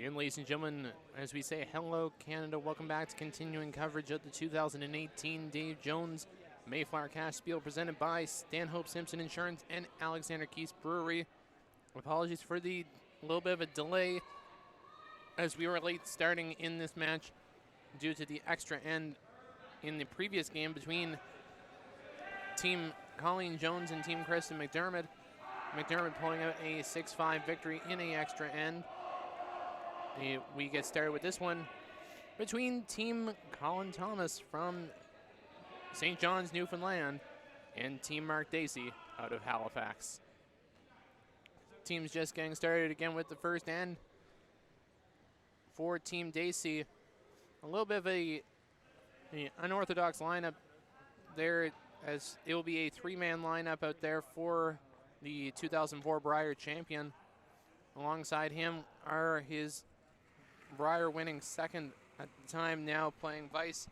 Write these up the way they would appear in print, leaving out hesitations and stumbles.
And ladies and gentlemen, as we say hello Canada, welcome back to continuing coverage of the 2018 Dave Jones Mayflower Cashspiel presented by Stanhope Simpson Insurance and Alexander Keith's Brewery. Apologies for the little bit of a delay as we were late starting in this match due to the extra end in the previous game between Team Colleen Jones and Team Kristen McDermott. McDermott pulling out a 6-5 victory in a extra end. We get started with this one between Team Colin Thomas from St. John's, Newfoundland, and Team Mark Dacey out of Halifax. Team's just getting started again with the first end. For Team Dacey, a little bit of a unorthodox lineup there, as it will be a three-man lineup out there for the 2004 Brier champion. Alongside him are his Brier winning second at the time, now playing vice,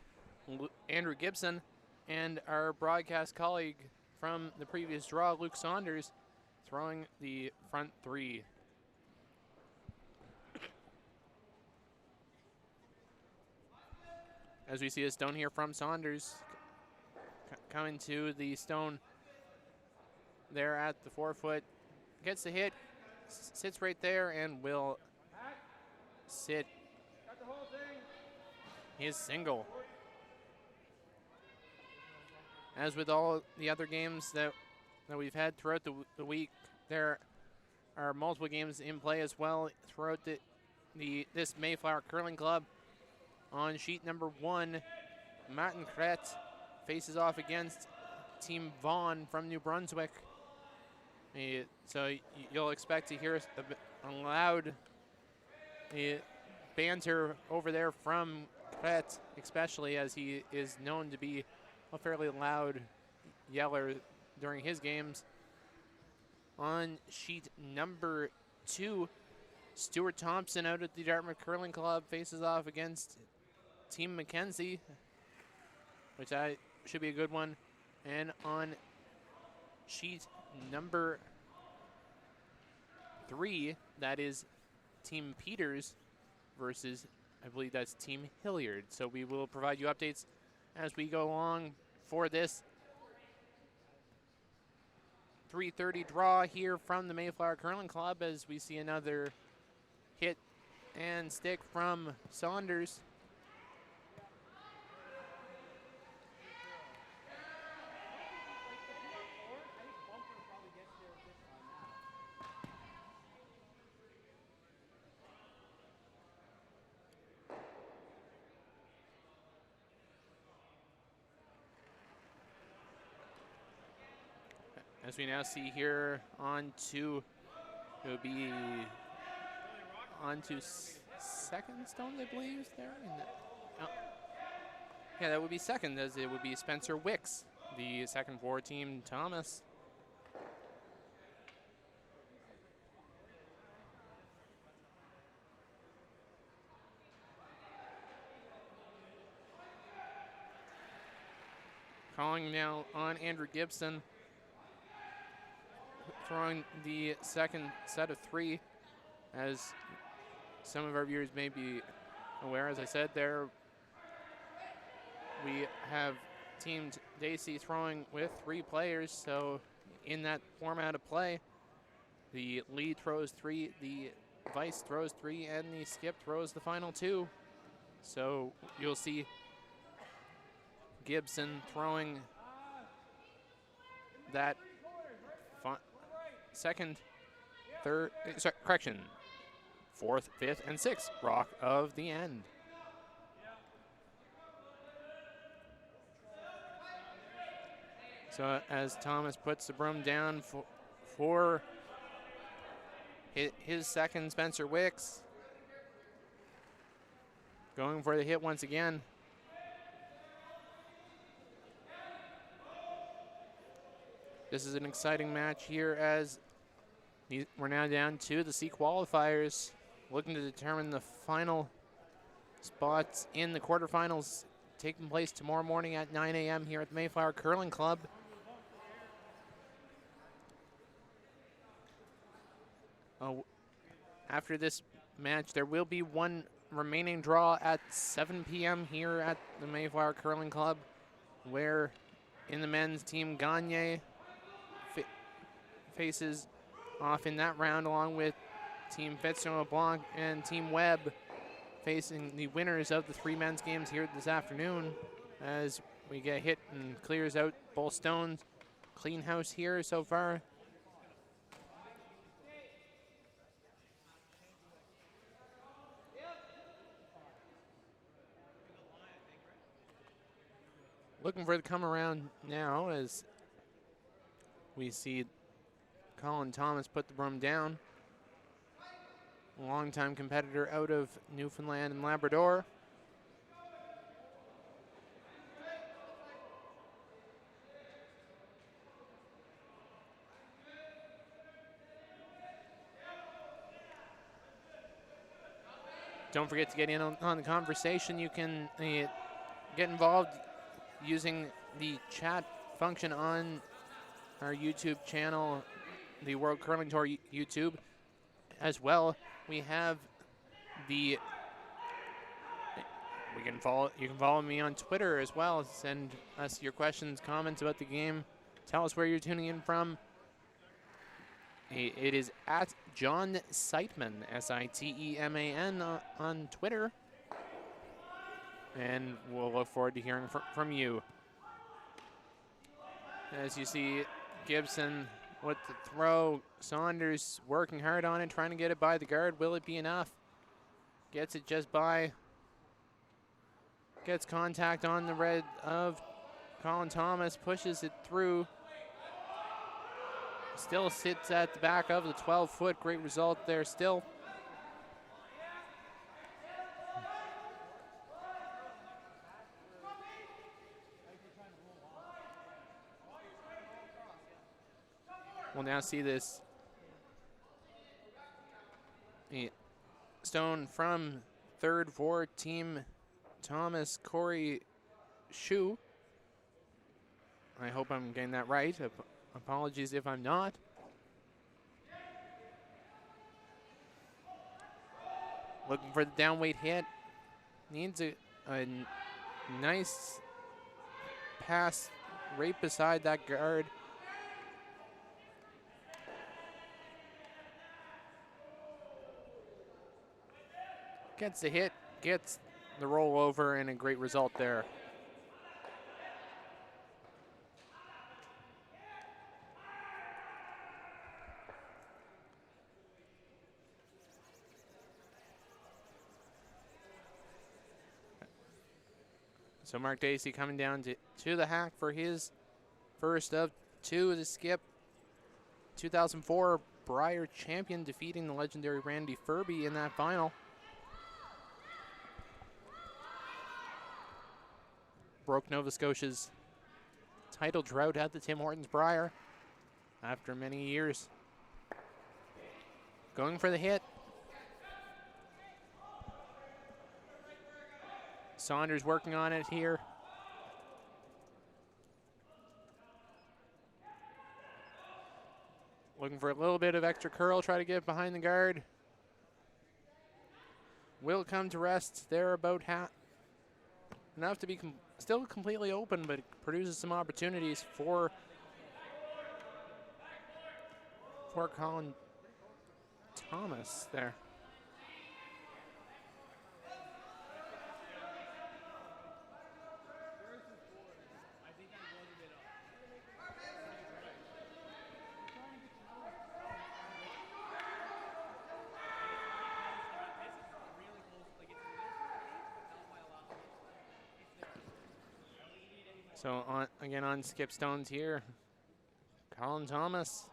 Andrew Gibson, and our broadcast colleague from the previous draw, Luke Saunders, throwing the front three. As we see a stone here from Saunders, coming to the stone there at the 4-foot, gets the hit, sits right there, and will sit his single. As with all the other games that we've had throughout the week, there are multiple games in play as well throughout this Mayflower Curling Club. On sheet number 1, Martin Kretz faces off against Team Vaughn from New Brunswick. So you'll expect to hear a loud banter over there from Kretz, especially as he is known to be a fairly loud yeller during his games. On sheet number 2, Stuart Thompson out at the Dartmouth Curling Club faces off against Team Mackenzie, which should be a good one. And on sheet number 3, that is Team Peters versus, I believe that's Team Hilliard. So we will provide you updates as we go along for this 3:30 draw here from the Mayflower Curling Club, as we see another hit and stick from Saunders. As we now see here on to, it would be on to second stone, I believe, there. Yeah, that would be second, as it would be Spencer Wicks, the second for Team Thomas. Calling now on Andrew Gibson, throwing the second set of 3, as some of our viewers may be aware. As I said there, we have Team Dacey throwing with 3 players, so in that format of play, the lead throws 3, the vice throws 3, and the skip throws the final 2. So you'll see Gibson throwing that second, third, fourth, fifth, and sixth rock of the end. So as Thomas puts the broom down for his second, Spencer Wicks, going for the hit once again. This is an exciting match here, as we're now down to the C qualifiers, looking to determine the final spots in the quarterfinals, taking place tomorrow morning at 9 a.m. here at the Mayflower Curling Club. After this match. There will be one remaining draw at 7 p.m. here at the Mayflower Curling Club, where in the men's team Gagne faces off in that round along with Team Fitzgerald-Blanc and Team Webb facing the winners of the 3 men's games here this afternoon as we get hit and clears out both stones. Clean house here so far. Looking for the come around now as we see Colin Thomas put the broom down. A longtime competitor out of Newfoundland and Labrador. Don't forget to get in on the conversation. You can get involved using the chat function on our YouTube channel, the World Curling Tour YouTube. As well, we have the, you can follow me on Twitter as well. Send us your questions, comments about the game. Tell us where you're tuning in from. It is at John Siteman, S-I-T-E-M-A-N on Twitter. And we'll look forward to hearing from you. As you see, Gibson with the throw. Saunders working hard on it, trying to get it by the guard. Will it be enough? Gets it just by. Gets contact on the red of Colin Thomas, pushes it through. Still sits at the back of the 12-foot. Great result there still. We'll now see this stone from third for Team Thomas, Corey Shu. I hope I'm getting that right. Apologies if I'm not. Looking for the downweight hit. Needs a nice pass right beside that guard. Gets the hit, gets the rollover, and a great result there. So Mark Dacey coming down to the hack for his first of 2 to skip. 2004 Brier champion defeating the legendary Randy Furby in that final. Broke Nova Scotia's title drought at the Tim Hortons Brier after many years. Going for the hit. Saunders working on it here. Looking for a little bit of extra curl, try to get behind the guard. Will come to rest there about enough to be still completely open, but it produces some opportunities for Colin Thomas there. So again on skip stones here, Colin Thomas.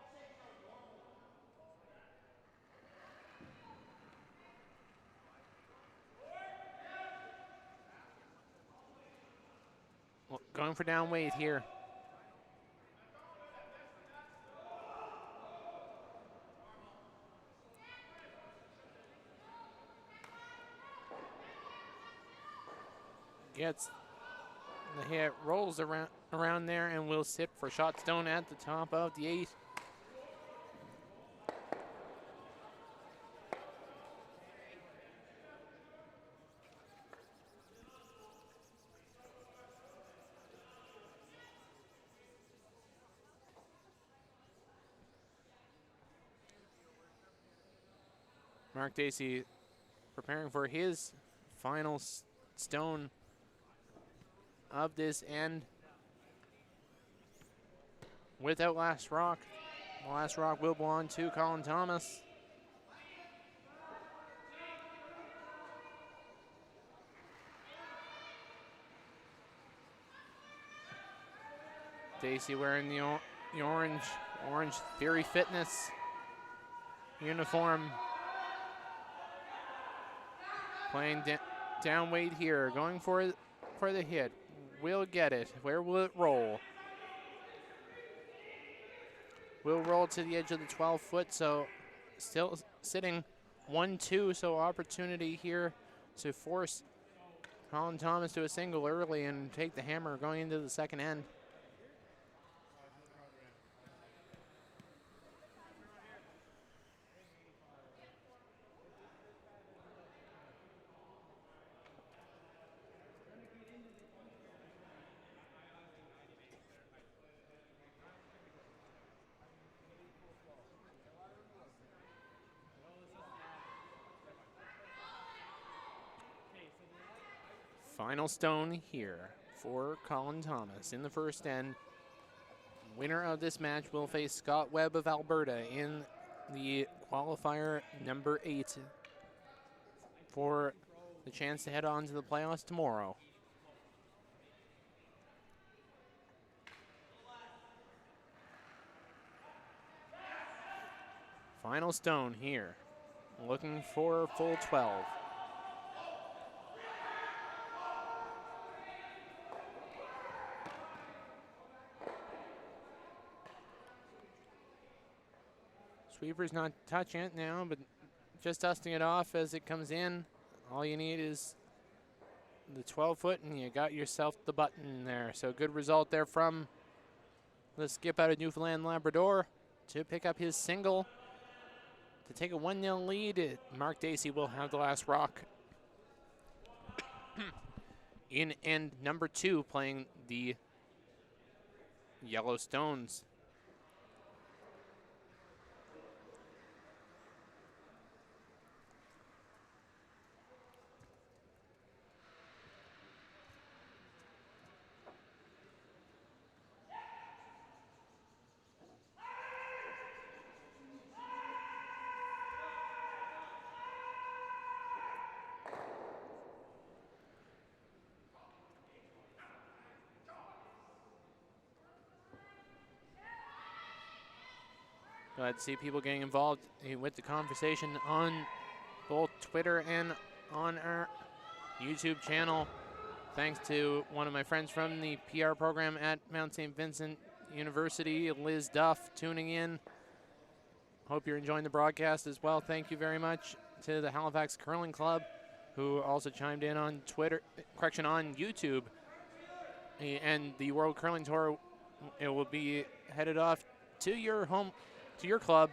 Well, going for down weight here. Gets the hit, rolls around there, and will sit for shot stone at the top of the 8. Mark Dacey preparing for his final stone of this end. Without last rock. The last rock will belong to Colin Thomas. Dacey wearing the orange Theory Fitness uniform. Playing down weight here, going for the hit. Will get it. Where will it roll? Will roll to the edge of the 12-foot, so still sitting 1-2, so opportunity here to force Colin Thomas to a single early and take the hammer going into the second end. Final stone here for Colin Thomas in the first end. Winner of this match will face Scott Webb of Alberta in the qualifier number 8 for the chance to head on to the playoffs tomorrow. Final stone here, looking for full 12. Sweeper's not touching it now, but just dusting it off as it comes in. All you need is the 12-foot, and you got yourself the button there. So good result there from the skip out of Newfoundland Labrador to pick up his single to take a 1-0 lead. Mark Dacey will have the last rock in end number 2, playing the Yellow Stones. Glad to see people getting involved with the conversation on both Twitter and on our YouTube channel. Thanks to one of my friends from the PR program at Mount St. Vincent University, Liz Duff, tuning in. Hope you're enjoying the broadcast as well. Thank you very much to the Halifax Curling Club, who also chimed in on on YouTube. And the World Curling Tour, it will be headed off to your club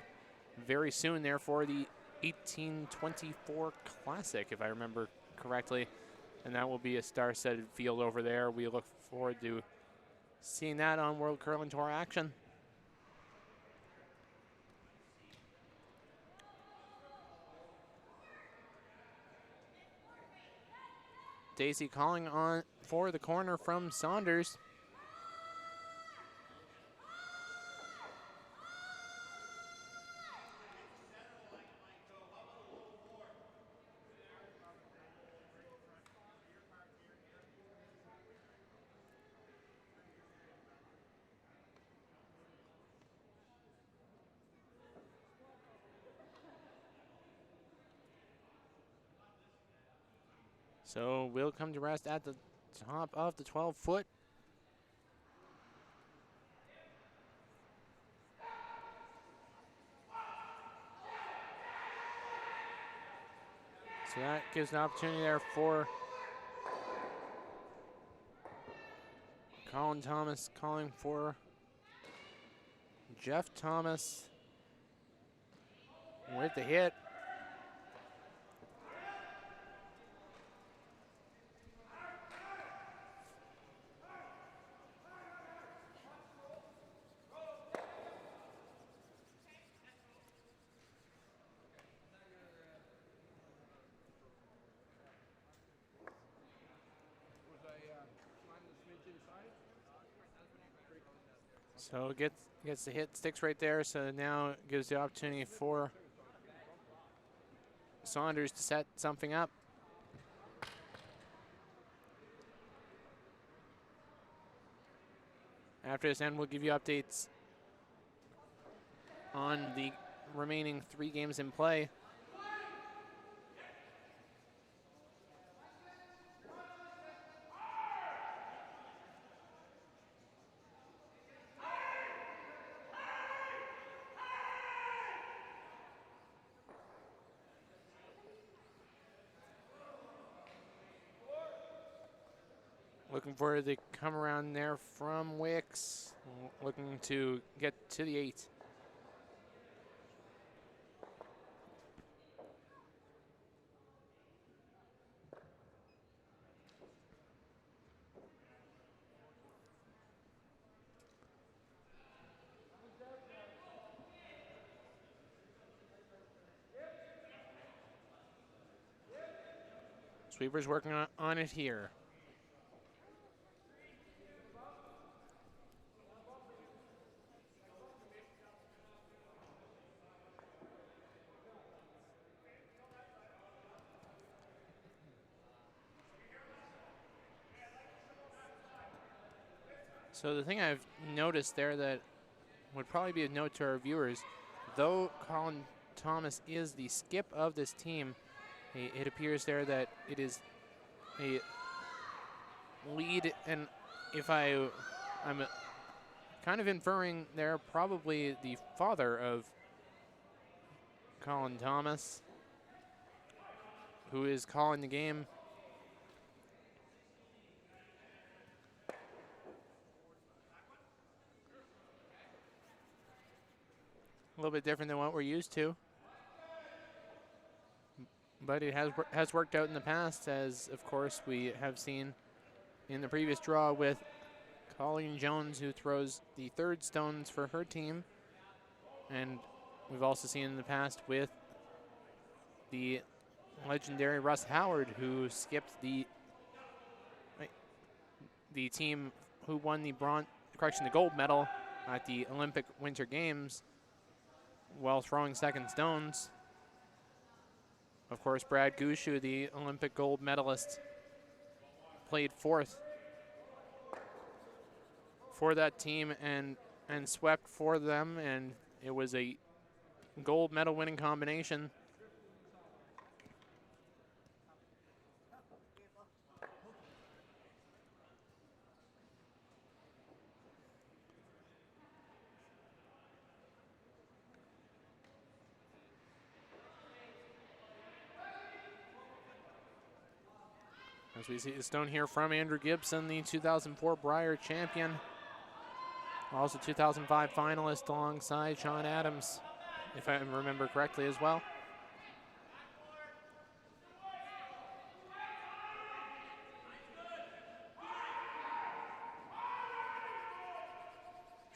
very soon there for the 1824 Classic, if I remember correctly. And that will be a star-studded field over there. We look forward to seeing that on World Curling Tour action. Dacey calling on for the corner from Saunders. So we'll come to rest at the top of the 12-foot. So that gives an opportunity there for Colin Thomas calling for Jeff Thomas with the hit. So gets the hit, sticks right there. So now it gives the opportunity for Saunders to set something up. After this end, we'll give you updates on the remaining 3 games in play. Looking for the come around there from Wicks. Looking to get to the 8. Sweeper's working on it here. So the thing I've noticed there that would probably be a note to our viewers, though Colin Thomas is the skip of this team, it appears there that it is a lead, and if I'm kind of inferring there, probably the father of Colin Thomas, who is calling the game. A little bit different than what we're used to, but it has worked out in the past, as of course we have seen in the previous draw with Colleen Jones, who throws the 3rd stones for her team, and we've also seen in the past with the legendary Russ Howard, who skipped the team who won the the gold medal at the Olympic Winter Games while throwing 2nd stones. Of course, Brad Gushu, the Olympic gold medalist, played 4th for that team and swept for them, and it was a gold medal winning combination. As we see a stone here from Andrew Gibson, the 2004 Brier champion. Also 2005 finalist alongside Sean Adams, if I remember correctly as well.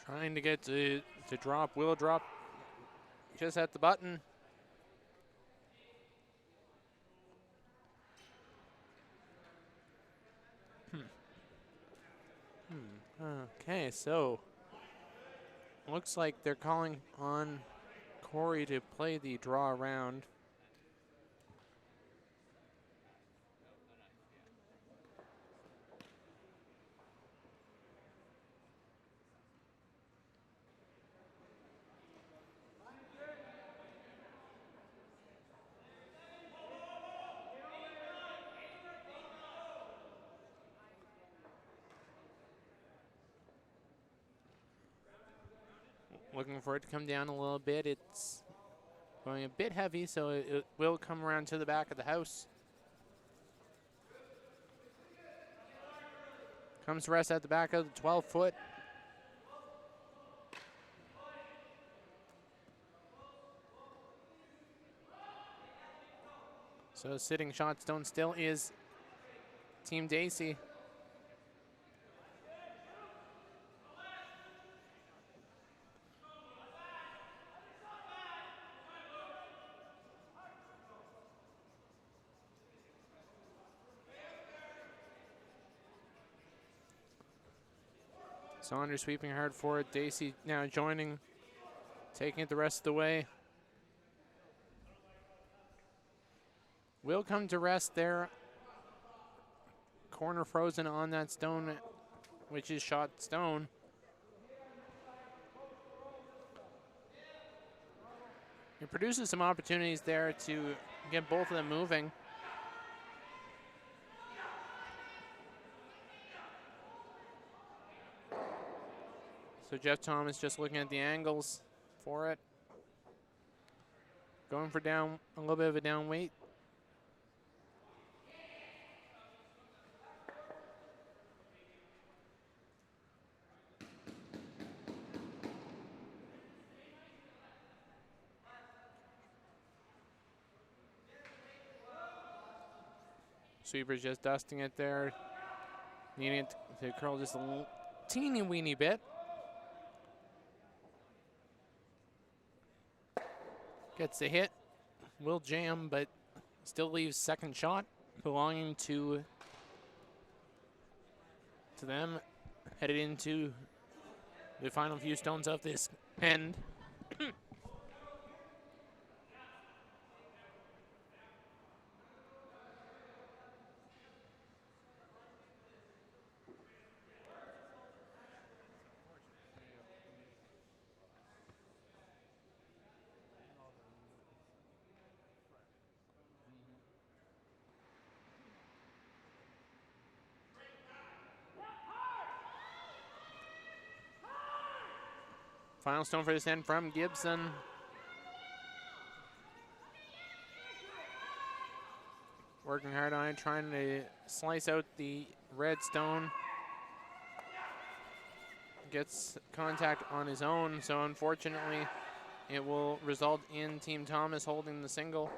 Trying to get to drop, will drop just at the button. Okay, so looks like they're calling on Corey to play the draw round. Looking for it to come down a little bit. It's going a bit heavy, so it will come around to the back of the house. Comes to rest at the back of the 12-foot. So sitting shot stone still is Team Dacey. Saunders sweeping hard for it. Dacey now joining, taking it the rest of the way. Will come to rest there. Corner frozen on that stone, which is shot stone. It produces some opportunities there to get both of them moving. So Jeff Thomas just looking at the angles for it. Going for down, a little bit of a down weight. Sweeper's just dusting it there. Needing it to curl just a teeny weeny bit. Gets the hit. Will jam, but still leaves second shot belonging to them. Headed into the final few stones of this end. Final stone for this end from Gibson. Working hard on it, trying to slice out the red stone. Gets contact on his own, so unfortunately it will result in Team Thomas holding the single.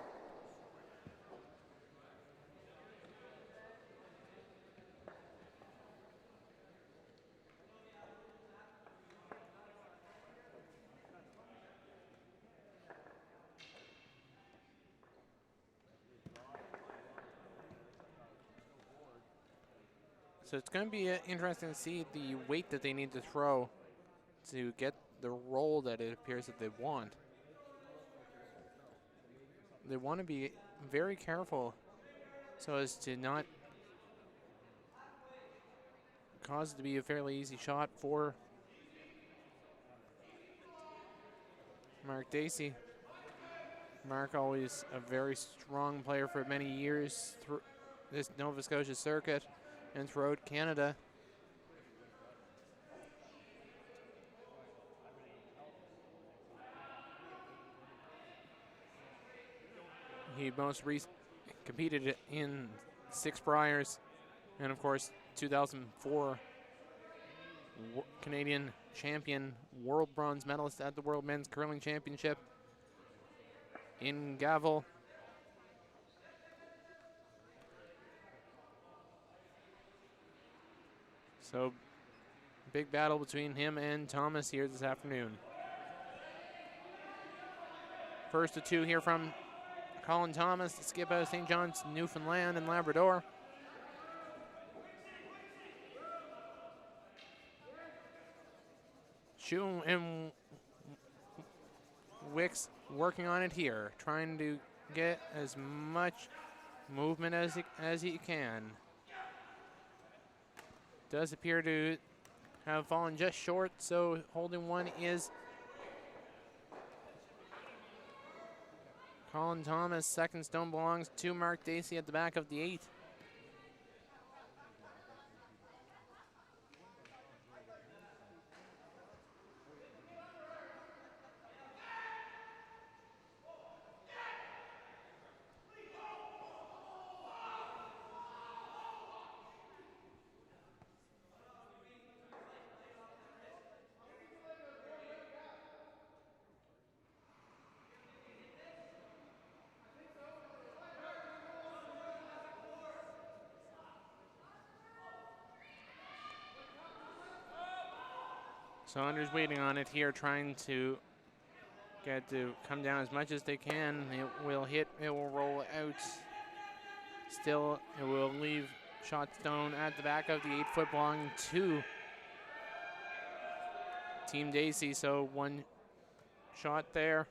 So it's going to be interesting to see the weight that they need to throw to get the roll that it appears that they want. They want to be very careful so as to not cause it to be a fairly easy shot for Mark Dacey. Mark, always a very strong player for many years through this Nova Scotia circuit and throughout Canada. He most competed in 6 Briars, and of course 2004 Canadian champion, world bronze medalist at the World Men's Curling Championship in Gavel. So, big battle between him and Thomas here this afternoon. First of 2 here from Colin Thomas, the skip out of St. John's, Newfoundland and Labrador. Chu and Wicks working on it here, trying to get as much movement as he can. Does appear to have fallen just short, so holding one is Colin Thomas. Second stone belongs to Mark Dacey at the back of the 8. Saunders waiting on it here, trying to get to come down as much as they can. It will hit, it will roll out. Still, it will leave shot stone at the back of the 8 foot belonging to Team Daisy, so one shot there.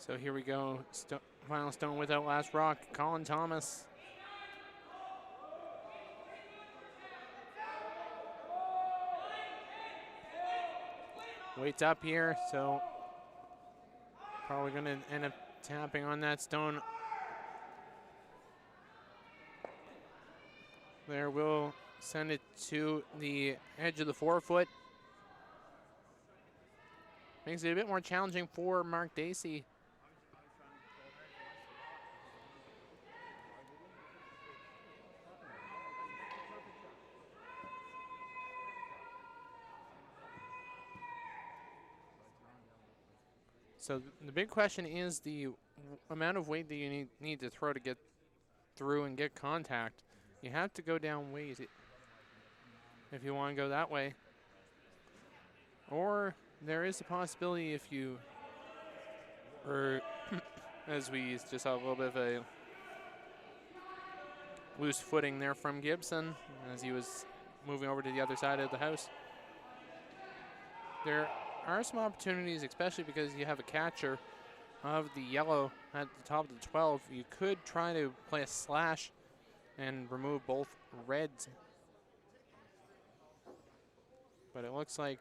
So here we go. Final stone without last rock. Colin Thomas. Waits up here, so probably going to end up tapping on that stone. There, we'll send it to the edge of the 4-foot. Makes it a bit more challenging for Mark Dacey. So the big question is the amount of weight that you need to throw to get through and get contact. You have to go down weight if you want to go that way. Or there is a possibility if you, or as we just saw a little bit of a loose footing there from Gibson as he was moving over to the other side of the house. There are some opportunities, especially because you have a catcher of the yellow at the top of the 12. You could try to play a slash and remove both reds. But it looks like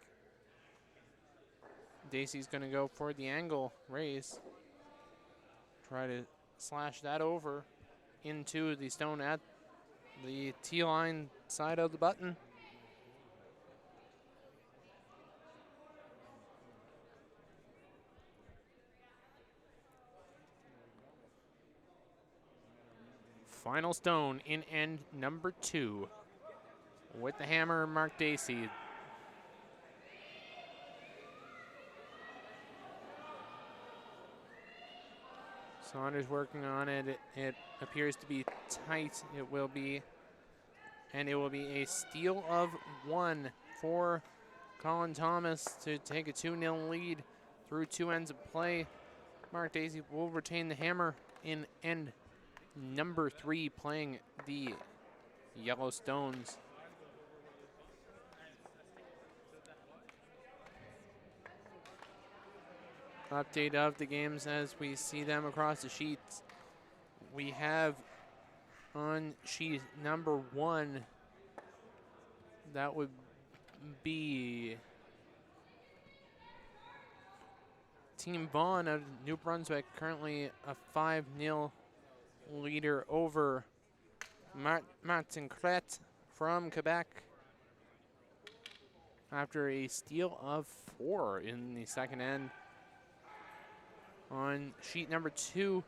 Dacey's going to go for the angle raise. Try to slash that over into the stone at the T-line side of the button. Final stone in end number 2. With the hammer, Mark Dacey. Saunders working on it. It appears to be tight. It will be, and it will be a steal of 1 for Colin Thomas to take a 2-0 lead through 2 ends of play. Mark Dacey will retain the hammer in end number 3, playing the Yellow Stones. Update of the games as we see them across the sheets. We have on sheet number 1, that would be Team Vaughan of New Brunswick, currently a 5-0 leader over Martin Cret from Quebec after a steal of 4 in the second end. On sheet number 2,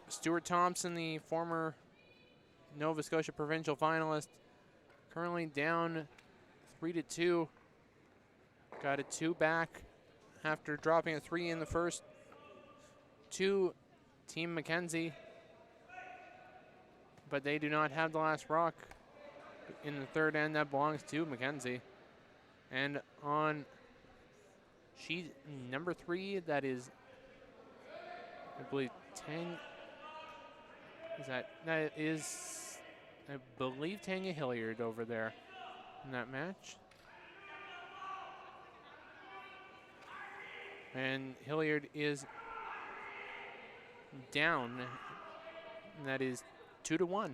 Stuart Thompson, the former Nova Scotia provincial finalist, currently down 3-2. Got a 2 back after dropping a 3 in the first. To Team Mackenzie, but they do not have the last rock in the third end. That belongs to Mackenzie. And on sheet number 3, that is, I believe, 10. That is, I believe, Tanya Hilliard over there in that match. And Hilliard is down, and that is 2-1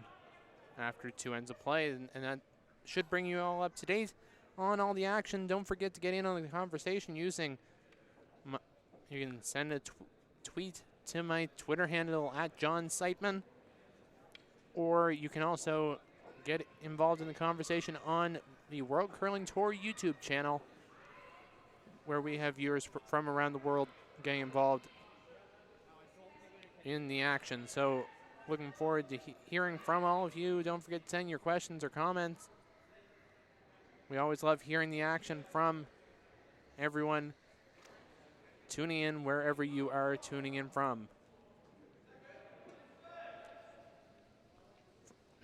after 2 ends of play, and that should bring you all up to date on all the action. Don't forget to get in on the conversation using you can send a tweet to my Twitter handle at John Seitman, or you can also get involved in the conversation on the World Curling Tour YouTube channel where we have viewers from around the world getting involved in the action. So looking forward to hearing from all of you. Don't forget to send your questions or comments. We always love hearing the action from everyone tuning in wherever you are tuning in from.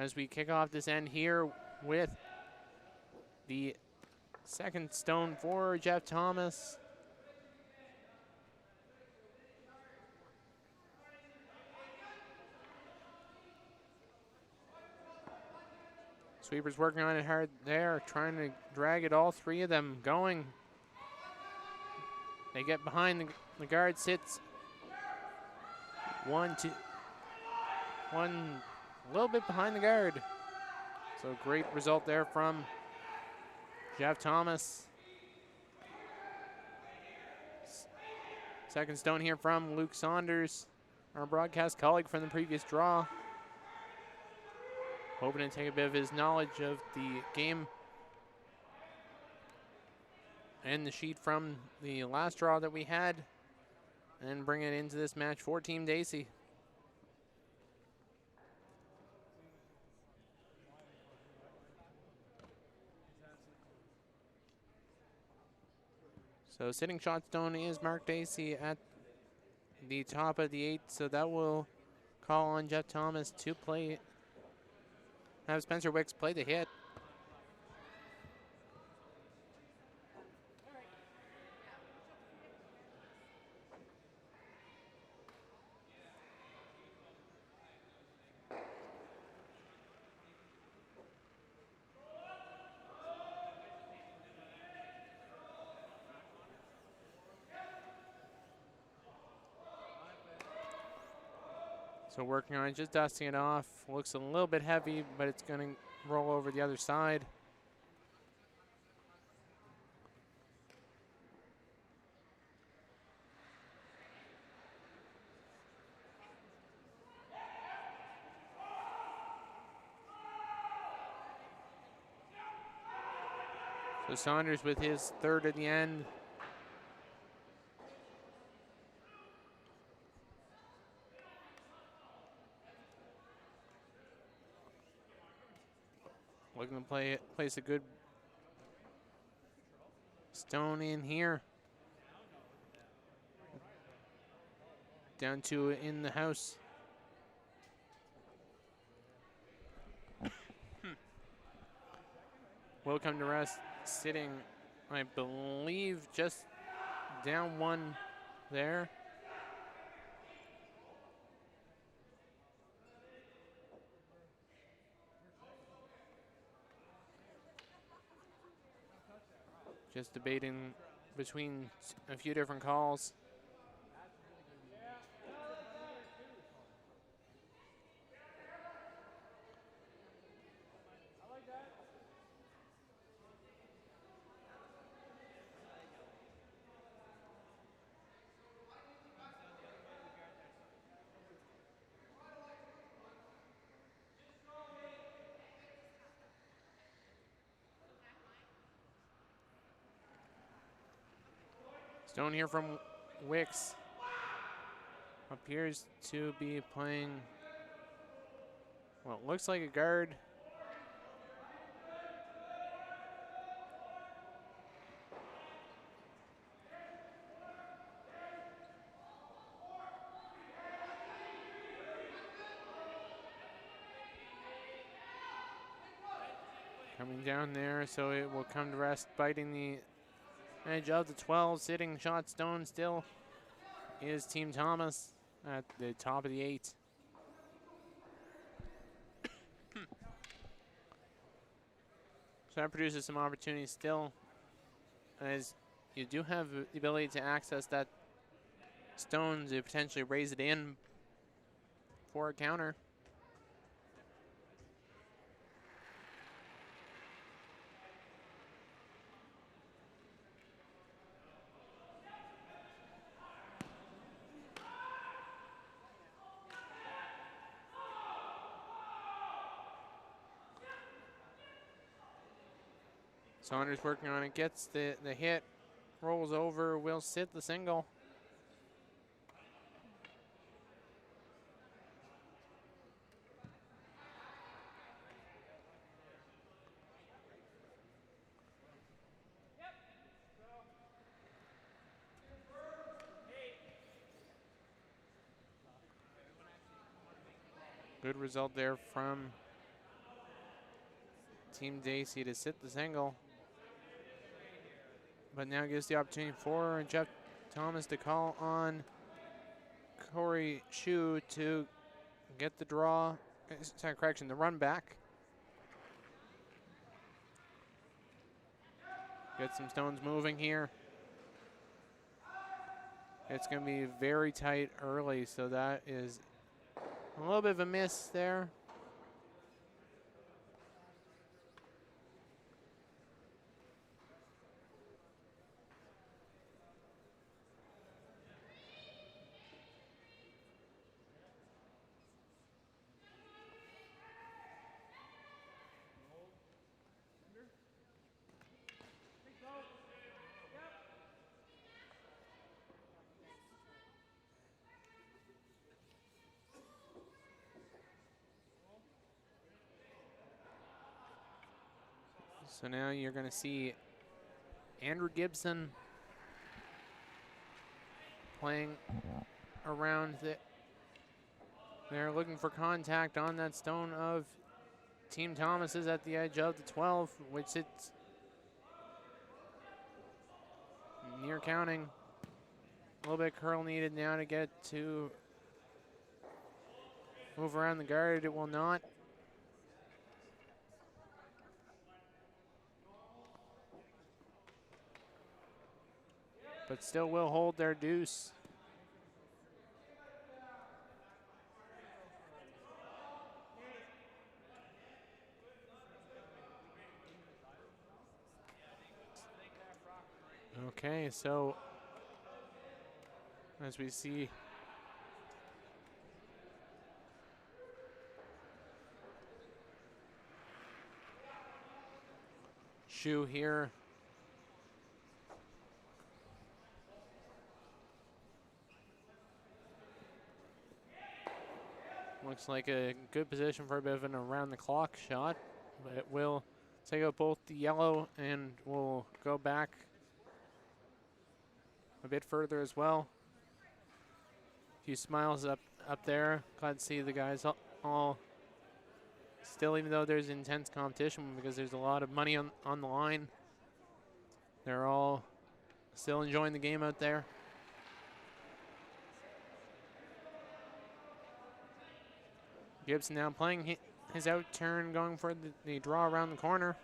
As we kick off this end here with the second stone for Jeff Thomas. Sweepers working on it hard there, trying to drag it, all three of them going. They get behind the guard, sits. One, a little bit behind the guard. So great result there from Jeff Thomas. Second stone here from Luke Saunders, our broadcast colleague from the previous draw. Hoping to take a bit of his knowledge of the game and the sheet from the last draw that we had and bring it into this match for Team Dacey. So sitting shot stone is Mark Dacey at the top of the 8, so that will call on Jeff Thomas to play. Have Spencer Wicks play the hit. So working on it, just dusting it off. Looks a little bit heavy, but it's going to roll over the other side. So Saunders with his third at the end. Looking to place a good stone in here. Down to in the house. Will come to rest, sitting, I believe, just down one there. Just debating between a few different calls. Stone here from Wicks. Appears to be playing, well, it looks like a guard. Coming down there, so it will come to rest, biting the edge of the 12, sitting shot stone still is Team Thomas at the top of the 8. So that produces some opportunities still, as you do have the ability to access that stone to potentially raise it in for a counter. Saunders working on it, gets the hit, rolls over, will sit the single. Good result there from Team Dacey to sit the single. But now gives the opportunity for Jeff Thomas to call on Corey Shu to get the draw, sorry, correction, the run back. Get some stones moving here. It's going to be very tight early, so that is a little bit of a miss there. So now you're going to see Andrew Gibson playing around they're looking for contact on that stone of Team Thomas's at the edge of the 12, which it's near counting. A little bit of curl needed now to get to move around the guard. It will not. But still will hold their deuce. Okay, so as we see Shu here. Looks like a good position for a bit of an around-the-clock shot, but it will take out both the yellow and will go back a bit further as well. A few smiles up there. Glad to see the guys all still, even though there's intense competition because there's a lot of money on the line, they're all still enjoying the game out there. Gibson now playing his out turn, going for the draw around the corner.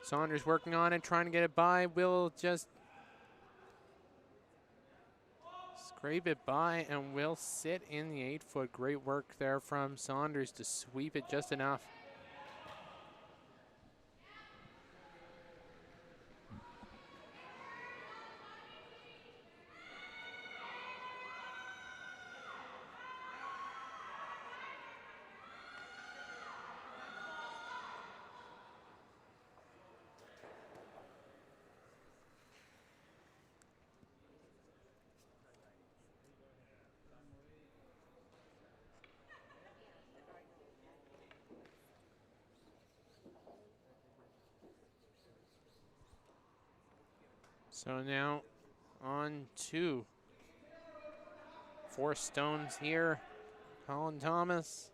Saunders working on it, trying to get it by. Will just scrape it by and will sit in the 8-foot. Great work there from Saunders to sweep it just enough. So now on to 4 stones here. Colin Thomas,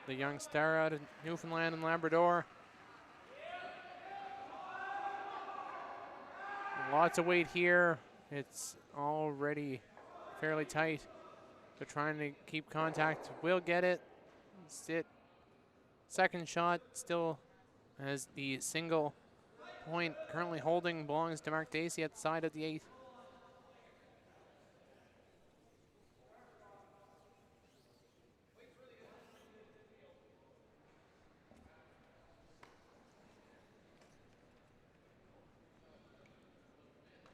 the young star out of Newfoundland and Labrador. Lots of weight here. It's already fairly tight. So trying to keep contact. Will get it. Sit. Second shot still as the single point currently holding belongs to Mark Dacey at the side of the 8th.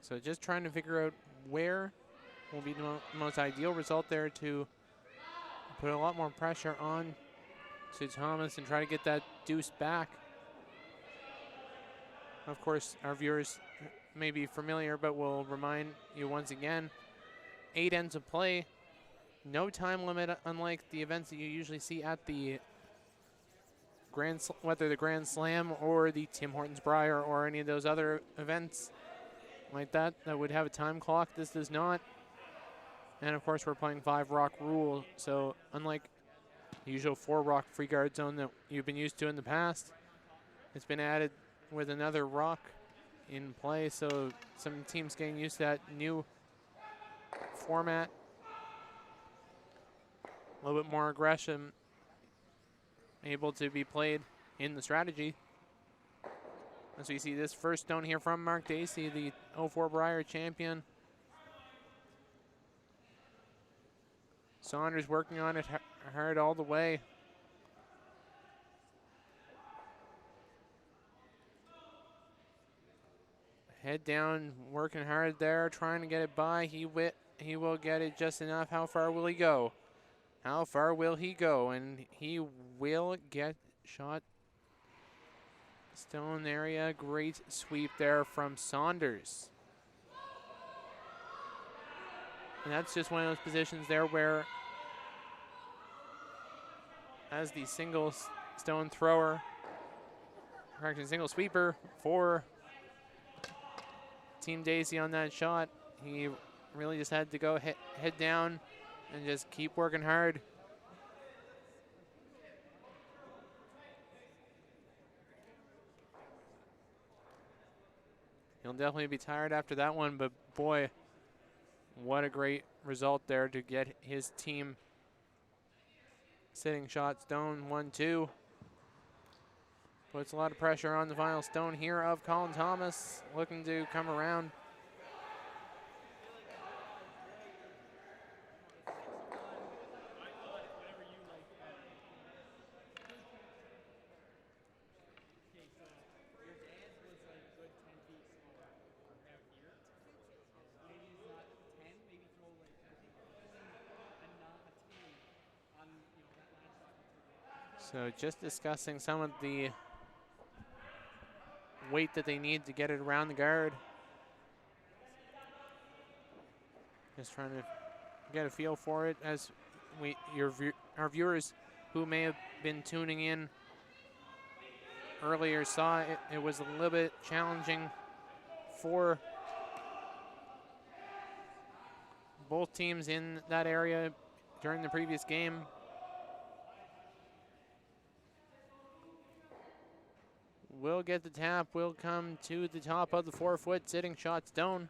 So just trying to figure out where will be the most ideal result there to put a lot more pressure on to Thomas and try to get that deuce back. Of course, our viewers may be familiar, but we'll remind you once again, 8 ends of play, no time limit, unlike the events that you usually see at the whether the Grand Slam or the Tim Hortons Briar or any of those other events like that would have a time clock. This does not. And of course, we're playing 5 rock rule, so unlike the usual 4 rock free guard zone that you've been used to in the past, it's been added with another rock in play, so some teams getting used to that new format. A little bit more aggression able to be played in the strategy. As we see this first stone here from Mark Dacey, the 04 Briar champion. Saunders working on it hard all the way. Head down, working hard there, trying to get it by. He will get it just enough. How far will he go? How far will he go? And he will get shot. Stone area, great sweep there from Saunders. And that's just one of those positions there where, as the single stone thrower, correction, single sweeper for Team Dacey on that shot, he really just had to go head down and just keep working hard. He'll definitely be tired after that one, but boy, what a great result there to get his team sitting shot stone 1-2. Puts a lot of pressure on the final stone here of Colin Thomas, looking to come around. So just discussing some of the weight that they need to get it around the guard. Just trying to get a feel for it as our viewers who may have been tuning in earlier saw it. It was a little bit challenging for both teams in that area during the previous game. Will get the tap, will come to the top of the 4-foot sitting shot stone.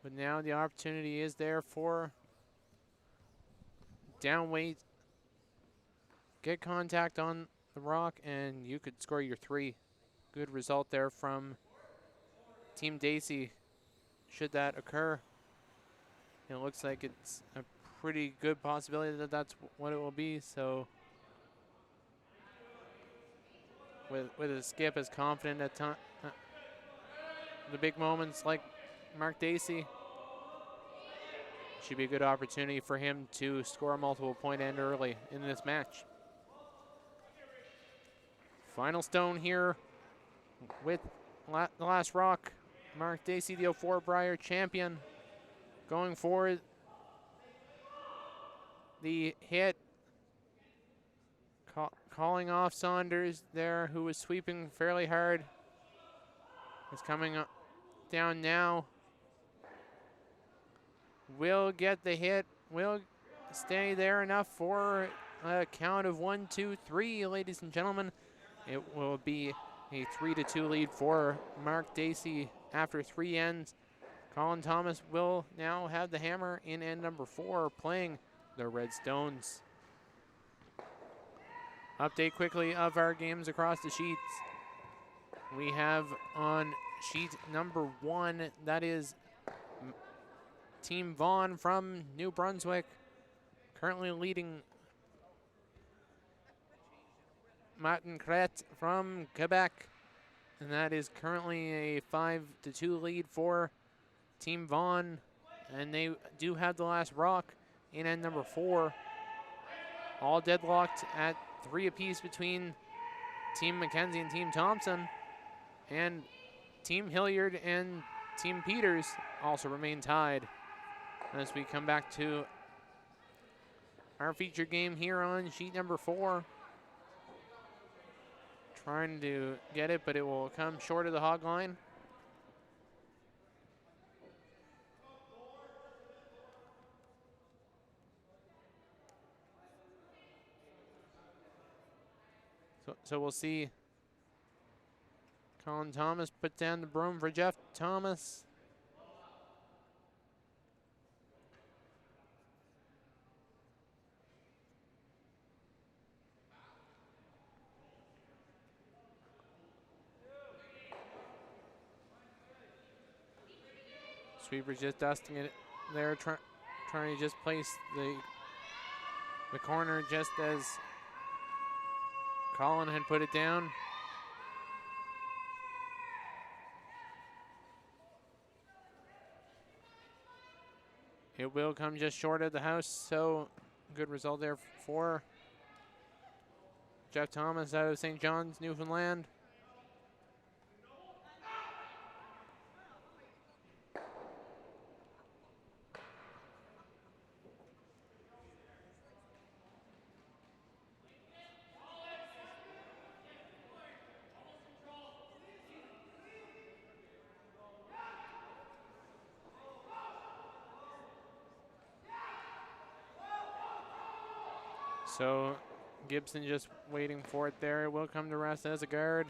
But now the opportunity is there for down weight. Get contact on the rock and you could score your 3. Good result there from Team Dacey should that occur. It looks like it's a pretty good possibility that that's what it will be, so with a skip as confident at the big moments like Mark Dacey, should be a good opportunity for him to score a multiple point end early in this match. Final stone here with the last rock. Mark Dacey, the 04 Briar champion, going for the hit. Calling off Saunders there, who was sweeping fairly hard. He's coming up down now. Will get the hit. Will stay there enough for a count of 1, 2, 3, ladies and gentlemen. It will be a 3-2 lead for Mark Dacey after 3 ends. Colin Thomas will now have the hammer in end number 4, playing the Red Stones. Update quickly of our games across the sheets. We have on sheet number 1, that is Team Vaughn from New Brunswick, currently leading Martin Crete from Quebec. And that is currently a 5-2 lead for Team Vaughn, and they do have the last rock in end number 4. All deadlocked at 3 apiece between Team McKenzie and Team Thompson. And Team Hilliard and Team Peters also remain tied. As we come back to our feature game here on sheet number 4. Trying to get it, but it will come short of the hog line. So we'll see Colin Thomas put down the broom for Jeff Thomas. Sweeper just dusting it there, trying to just place the corner just as Colin had put it down. It will come just short of the house, so good result there for Jeff Thomas out of St. John's, Newfoundland. So Gibson just waiting for it there. It will come to rest as a guard.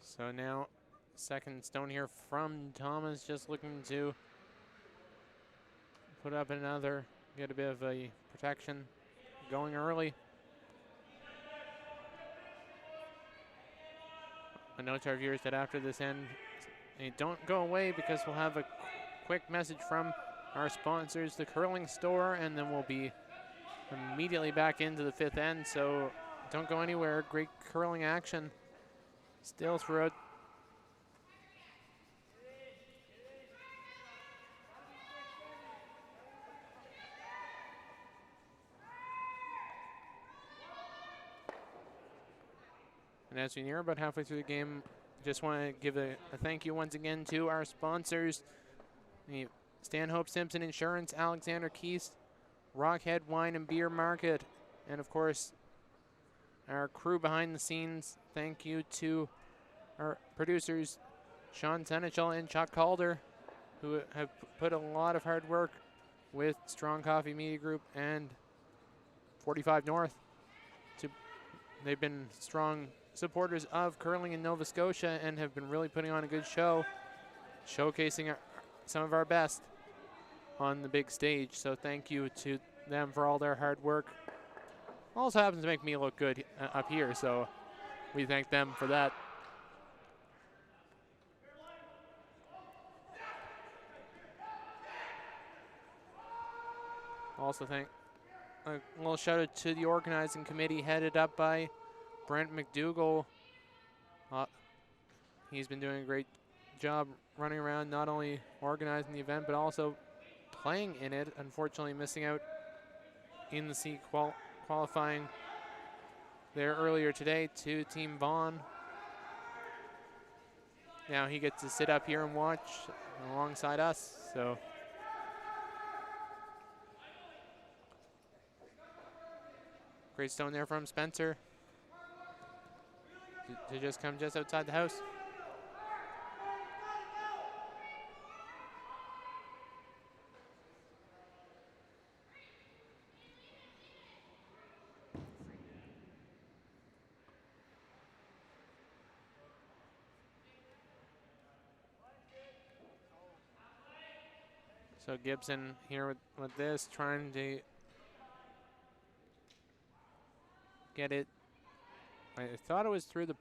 So now second stone here from Thomas, just looking to put up another, get a bit of a protection going early. A note to our viewers that after this end, they don't go away because we'll have a quick message from our sponsors, the curling store, and then we'll be immediately back into the 5th end. So don't go anywhere. Great curling action still throughout. And as we near about halfway through the game, just want to give a thank you once again to our sponsors, the Stanhope Simpson Insurance, Alexander Keith, Rockhead Wine and Beer Market, and of course, our crew behind the scenes. Thank you to our producers, Sean Senechel and Chuck Calder, who have put a lot of hard work with Strong Coffee Media Group and 45 North. They've been strong supporters of curling in Nova Scotia and have been really putting on a good show, showcasing some of our best on the big stage. So thank you to them for all their hard work. Also happens to make me look good up here, so we thank them for that. Also thank a little shout out to the organizing committee headed up by Brent McDougall. He's been doing a great job running around, not only organizing the event, but also playing in it. Unfortunately, missing out in the C qualifying there earlier today to Team Vaughn. Now he gets to sit up here and watch alongside us. So great stone there from Spencer to just come just outside the house. So Gibson here with this, trying to get it. I thought it was through the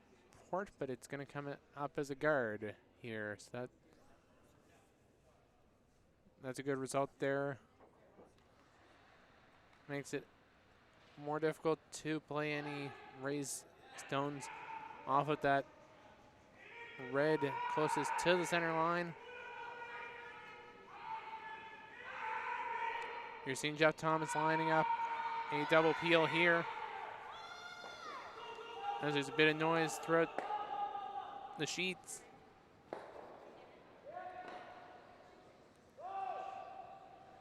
port, but it's going to come up as a guard here. So that that's a good result there. Makes it more difficult to play any raised stones off of that red closest to the center line. You're seeing Jeff Thomas lining up a double peel here. As there's a bit of noise throughout the sheets.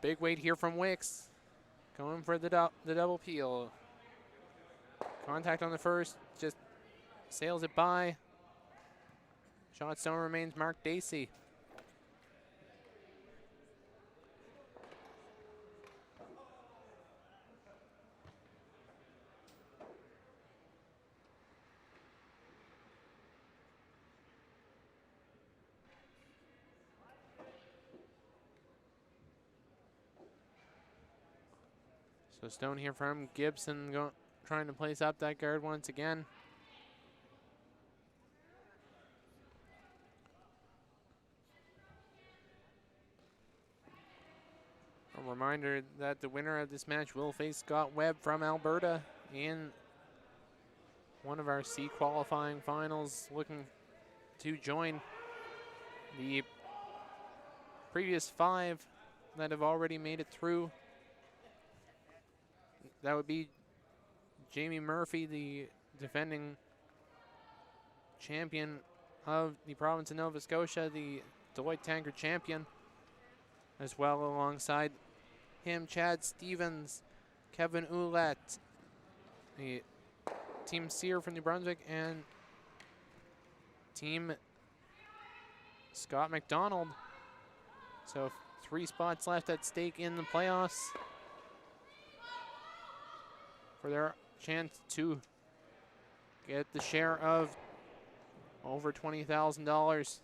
Big weight here from Wicks. Going for the double peel. Contact on the first, just sails it by. Shot stone remains Mark Dacey. So stone here from Gibson, trying to place up that guard once again. A reminder that the winner of this match will face Scott Webb from Alberta in one of our C qualifying finals, looking to join the previous 5 that have already made it through. That would be Jamie Murphy, the defending champion of the province of Nova Scotia, the Deloitte Tankard champion, as well alongside him, Chad Stevens, Kevin Ouellette, the Team Sear from New Brunswick, and Team Scott McDonald. So 3 spots left at stake in the playoffs for their chance to get the share of over $20,000.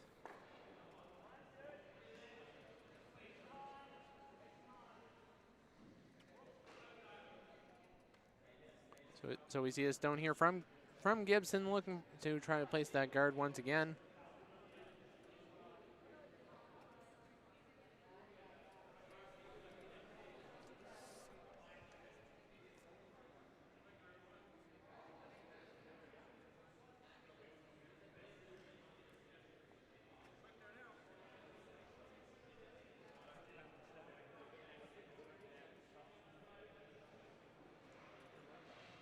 So we see a stone here from Gibson, looking to try to place that guard once again.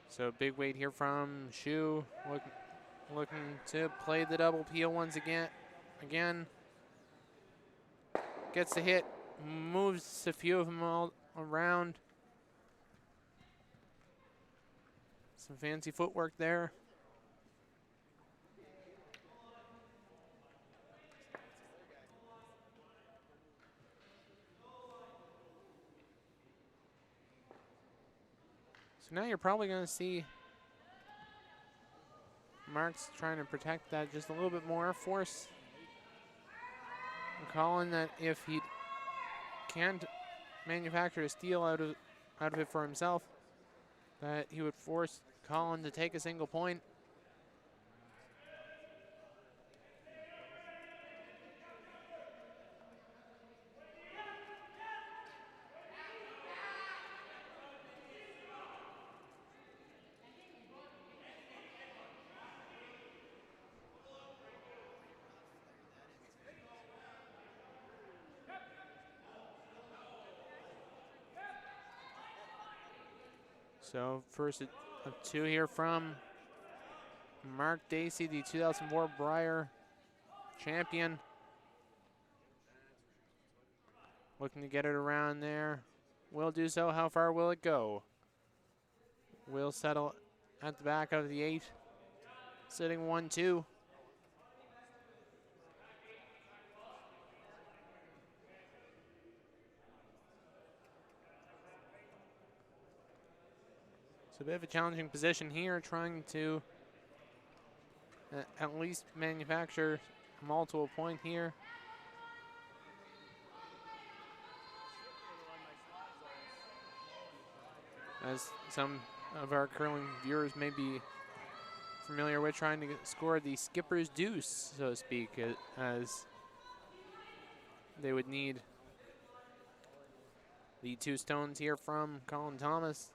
So big weight here from Shu, looking to play the double peel once again. Gets the hit, moves a few of them all around. Some fancy footwork there. So now you're probably going to see Marks trying to protect that just a little bit more. Force Colin that if he can't manufacture a steal out of it for himself, that he would force Colin to take a single point. So first of 2 here from Mark Dacey, the 2004 Brier champion. Looking to get it around there. Will do so. How far will it go? Will settle at the back of the 8. Sitting 1-2. A bit of a challenging position here, trying to at least manufacture a multiple point here. As some of our curling viewers may be familiar with, trying to score the skipper's deuce, so to speak, as they would need The 2 stones here from Colin Thomas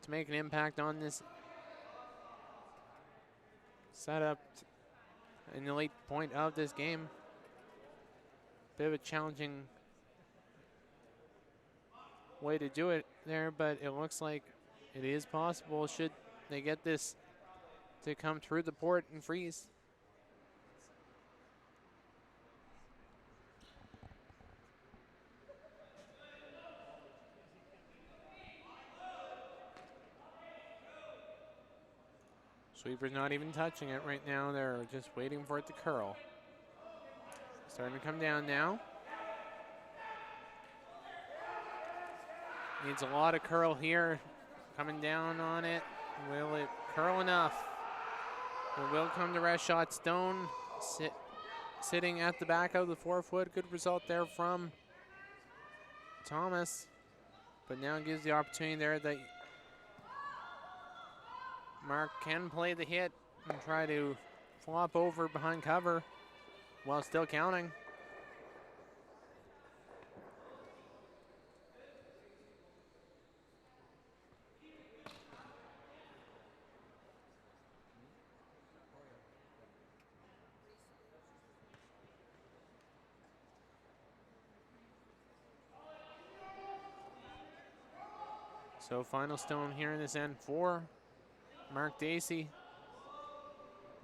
to make an impact on this setup in the late point of this game. Bit of a challenging way to do it there, but it looks like it is possible should they get this to come through the port and freeze. Sweeper's not even touching it right now. They're just waiting for it to curl. Starting to come down now. Needs a lot of curl here. Coming down on it. Will it curl enough? It will come to rest shot. Stone sitting at the back of the 4-foot. Good result there from Thomas. But now gives the opportunity there that Mark can play the hit and try to flop over behind cover while still counting. So final stone here in this end for Mark Dacey.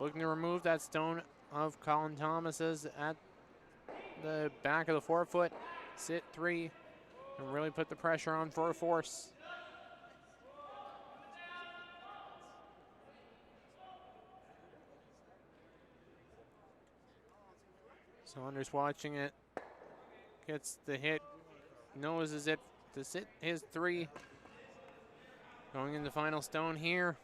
Looking to remove that stone of Colin Thomas's at the back of the 4-foot. Sit 3 and really put the pressure on for a force. Saunders watching it. Gets the hit. Noses it to sit his 3. Going in the final stone here.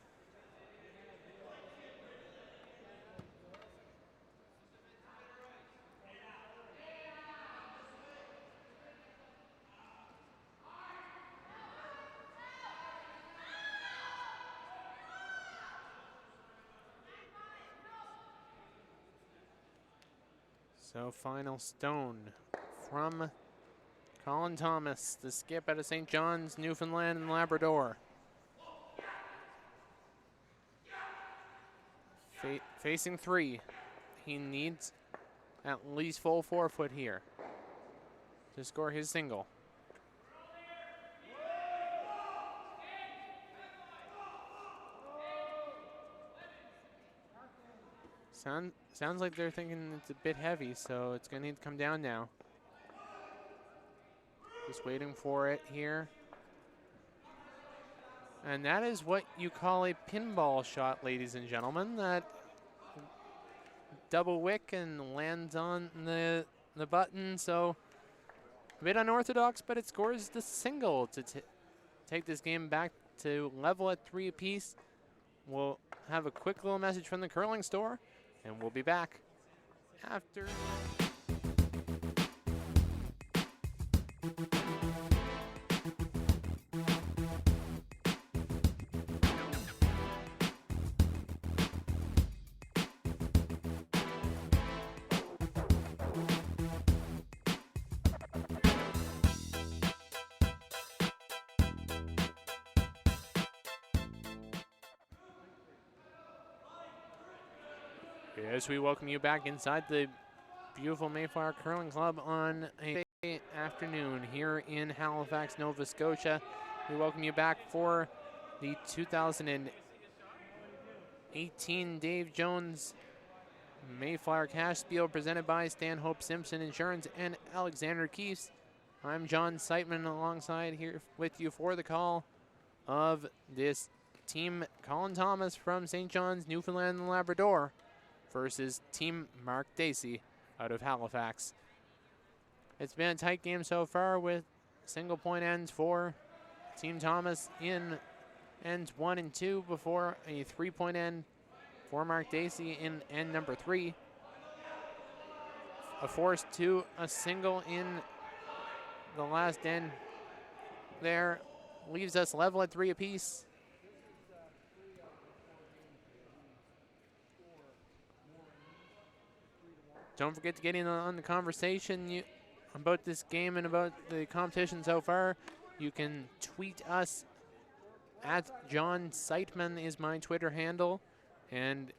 So final stone from Colin Thomas, the skip out of St. John's, Newfoundland and Labrador. Facing 3. He needs at least full 4-foot here to score his single. Sounds like they're thinking it's a bit heavy, so it's going to need to come down now. Just waiting for it here. And that is what you call a pinball shot, ladies and gentlemen. That double wick and lands on the button. So a bit unorthodox, but it scores the single to take this game back to level at 3 apiece. We'll have a quick little message from the curling store, and we'll be back after. Yes, we welcome you back inside the beautiful Mayflower Curling Club on a afternoon here in Halifax, Nova Scotia. We welcome you back for the 2018 Dave Jones Mayflower Cashspiel presented by Stanhope Simpson Insurance and Alexander Keefs. I'm John Seitman alongside here with you for the call of this team Colin Thomas from St. John's, Newfoundland and Labrador versus Team Mark Dacey out of Halifax. It's been a tight game so far with single point ends for Team Thomas in ends 1 and 2 before a 3-point end for Mark Dacey in end number 3. A force to a single in the last end there leaves us level at 3 apiece. Don't forget to get in on the conversation about this game and about the competition so far. You can tweet us at John Seitman is my Twitter handle. And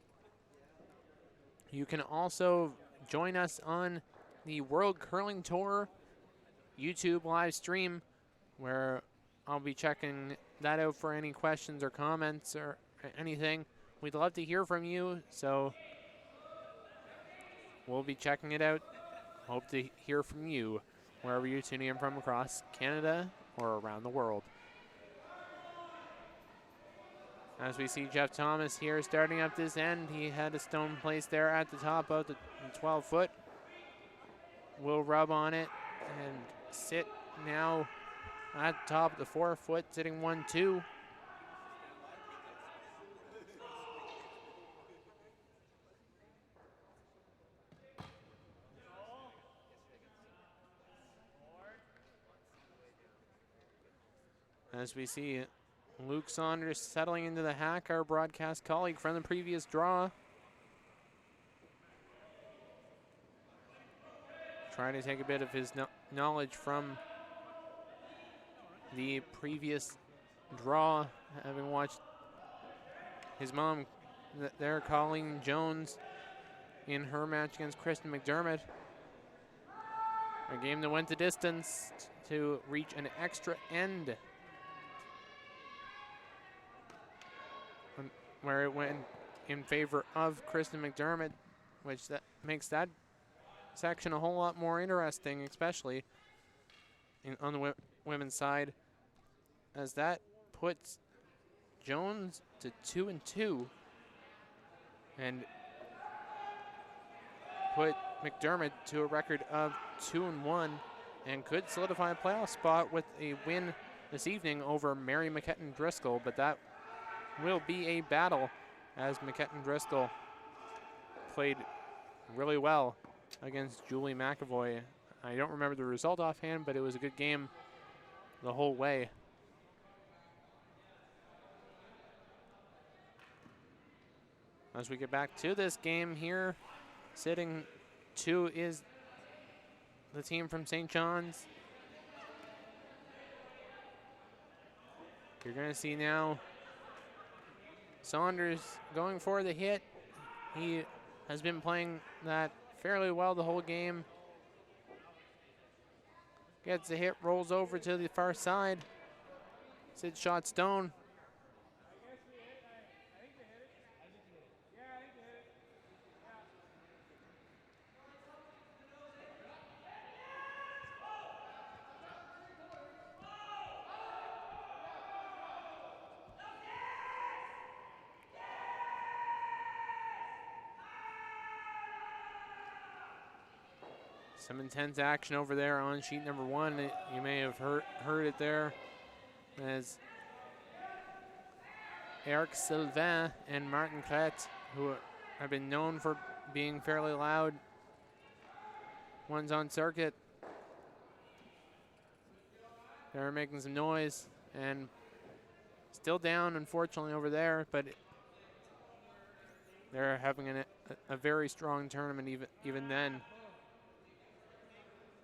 you can also join us on the World Curling Tour YouTube live stream, where I'll be checking that out for any questions or comments or anything. We'd love to hear from you, so we'll be checking it out. Hope to hear from you wherever you're tuning in from across Canada or around the world. As we see Jeff Thomas here starting up this end, he had a stone placed there at the top of the 12-foot. Will rub on it and sit now at the top of the 4-foot, sitting 1-2. As we see Luke Saunders settling into the hack, our broadcast colleague from the previous draw. Trying to take a bit of his knowledge from the previous draw, having watched his mom there, Colleen Jones, in her match against Kristen McDermott. A game that went the distance to reach an extra end, where it went in favor of Kristen McDermott, which that makes that section a whole lot more interesting, especially on the women's side, as that puts Jones to 2-2 and put McDermott to a record of 2-1 and could solidify a playoff spot with a win this evening over Mary McKetton Driscoll, but that will be a battle, as McKetton Driscoll played really well against Julie McAvoy. I don't remember the result offhand, but it was a good game the whole way. As we get back to this game here, sitting 2 is the team from St. John's. You're going to see now Saunders going for the hit. He has been playing that fairly well the whole game. Gets the hit, rolls over to the far side. Sid shot stone. Some intense action over there on sheet number 1. You may have heard it there, as Eric Sylvain and Martin Crete, who have been known for being fairly loud ones on circuit, they're making some noise and still down, unfortunately, over there, but they're having a very strong tournament even then.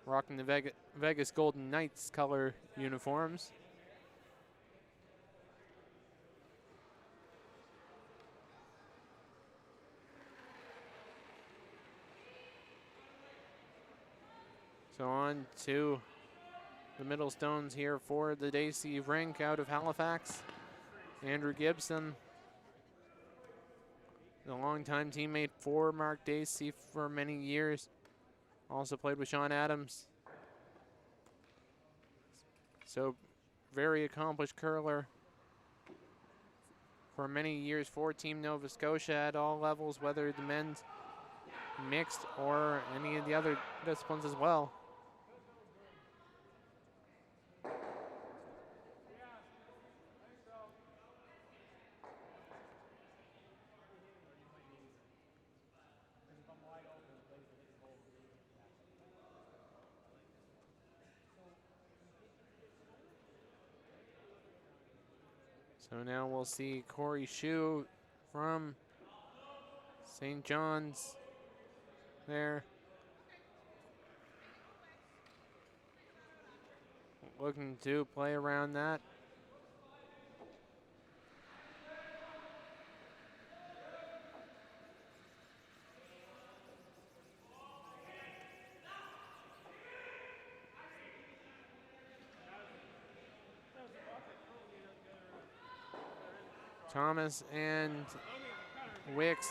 Rocking the Vegas Golden Knights color uniforms. So on to the middle stones here for the Dacey rink out of Halifax. Andrew Gibson, the longtime teammate for Mark Dacey for many years. Also played with Sean Adams. So very accomplished curler for many years for Team Nova Scotia at all levels, whether the men's, mixed, or any of the other disciplines as well. So now we'll see Corey Shue from St. John's there. looking to play around that. Thomas and Wicks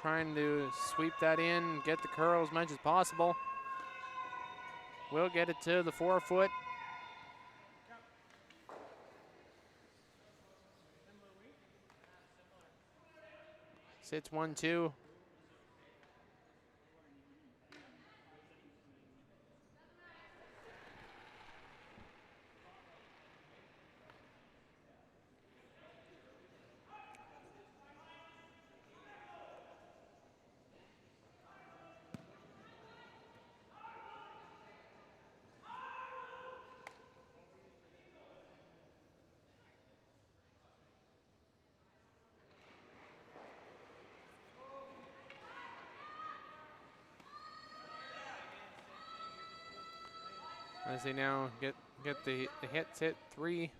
trying to sweep that in, get the curl as much as possible. Will get it to the 4-foot. Sits 1-2. As they now get the hits hit 3.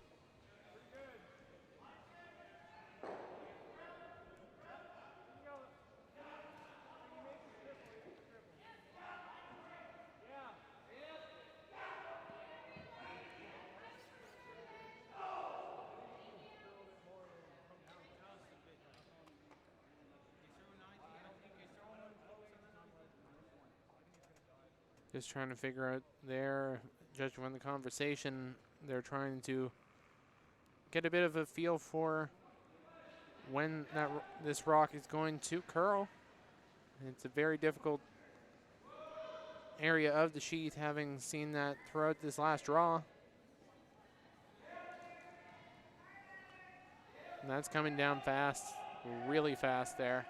Just trying to figure out there, judging from the conversation, they're trying to get a bit of a feel for when this rock is going to curl. It's a very difficult area of the sheath, having seen that throughout this last draw. And that's coming down fast, really fast there.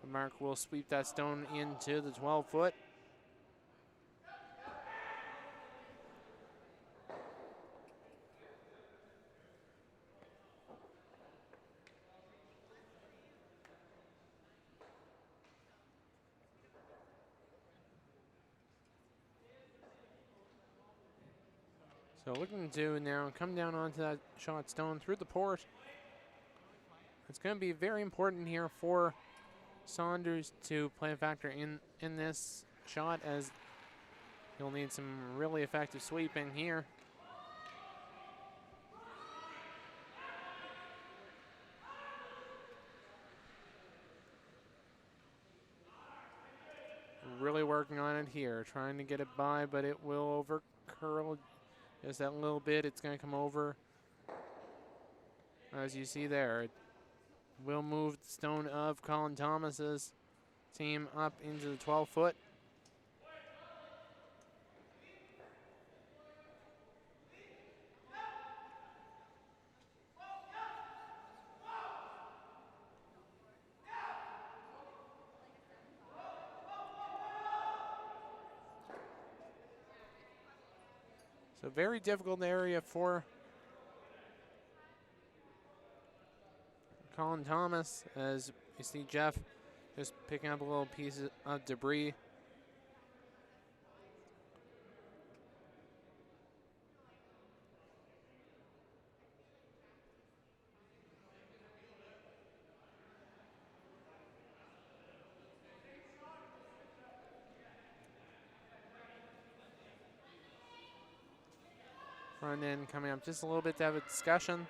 Mark will sweep that stone into the 12-foot. So looking to now come down onto that shot stone through the port. It's going to be very important here for Saunders to play a factor in this shot, as he'll need some really effective sweeping here. Really working on it here, trying to get it by, but it will over curl just that little bit. It's going to come over. As you see there, it will move the stone of Colin Thomas's team up into the 12-foot. So very difficult area for Colin Thomas, as you see Jeff just picking up a little piece of debris. Front end coming up just a little bit to have a discussion.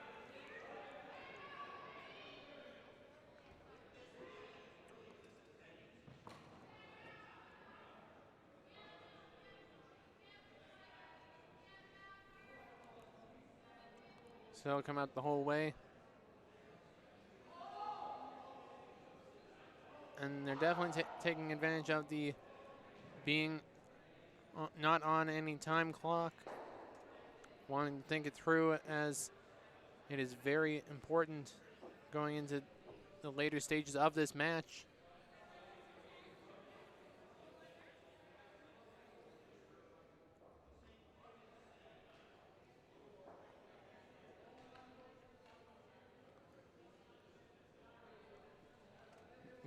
So it'll come out the whole way. And they're definitely taking advantage of the being not on any time clock. Wanting to think it through, as it is very important going into the later stages of this match.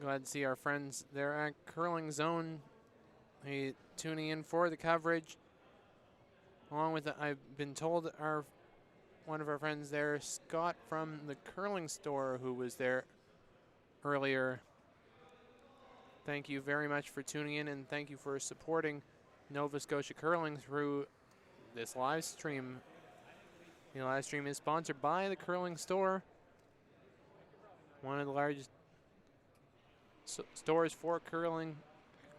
Glad to see our friends there at Curling Zone tuning in for the coverage. Along with, I've been told, one of our friends there, Scott from the curling store, who was there earlier. Thank you very much for tuning in, and thank you for supporting Nova Scotia Curling through this live stream. The live stream is sponsored by the curling store, one of the largest stores for curling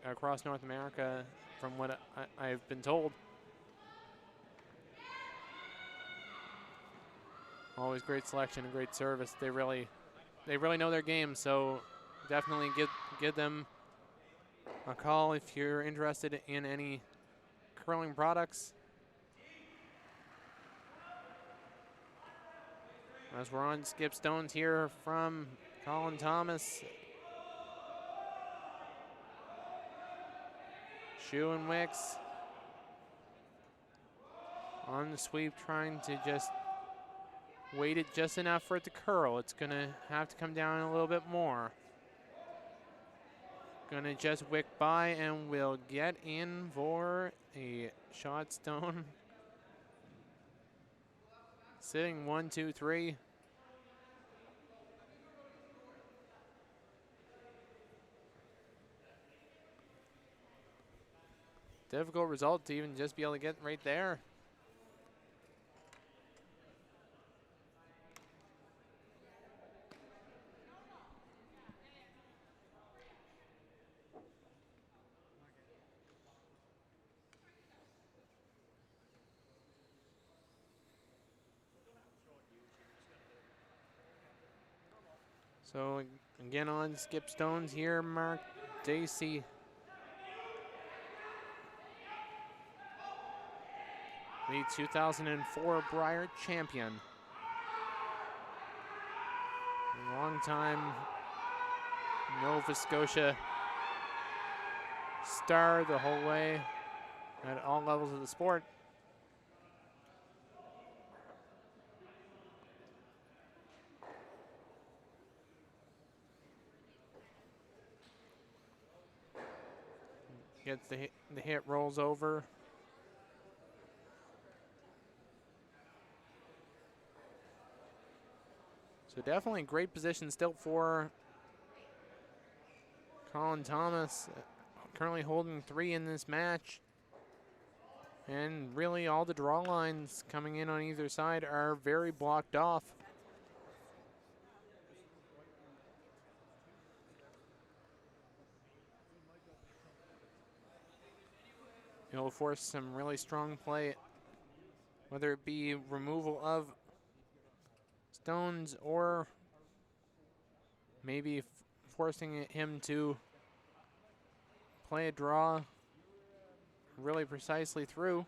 across North America, from what I've been told. Always great selection and great service. They really know their game, so definitely give them a call if you're interested in any curling products. As we're on skip stones here from Colin Thomas. Shu and Wicks on the sweep, trying to just wait it just enough for it to curl. It's gonna have to come down a little bit more. Gonna just wick by, and we'll get in for a shot stone. Sitting 1, 2, 3. Difficult result to even just be able to get right there. So again on skip stones here, Mark Dacey. The 2004 Brier champion. Long time Nova Scotia star the whole way at all levels of the sport. Gets the hit, rolls over. So definitely great position still for Colin Thomas, currently holding 3 in this match. And really all the draw lines coming in on either side are very blocked off. It'll force some really strong play, whether it be removal of stones or maybe forcing him to play a draw really precisely through.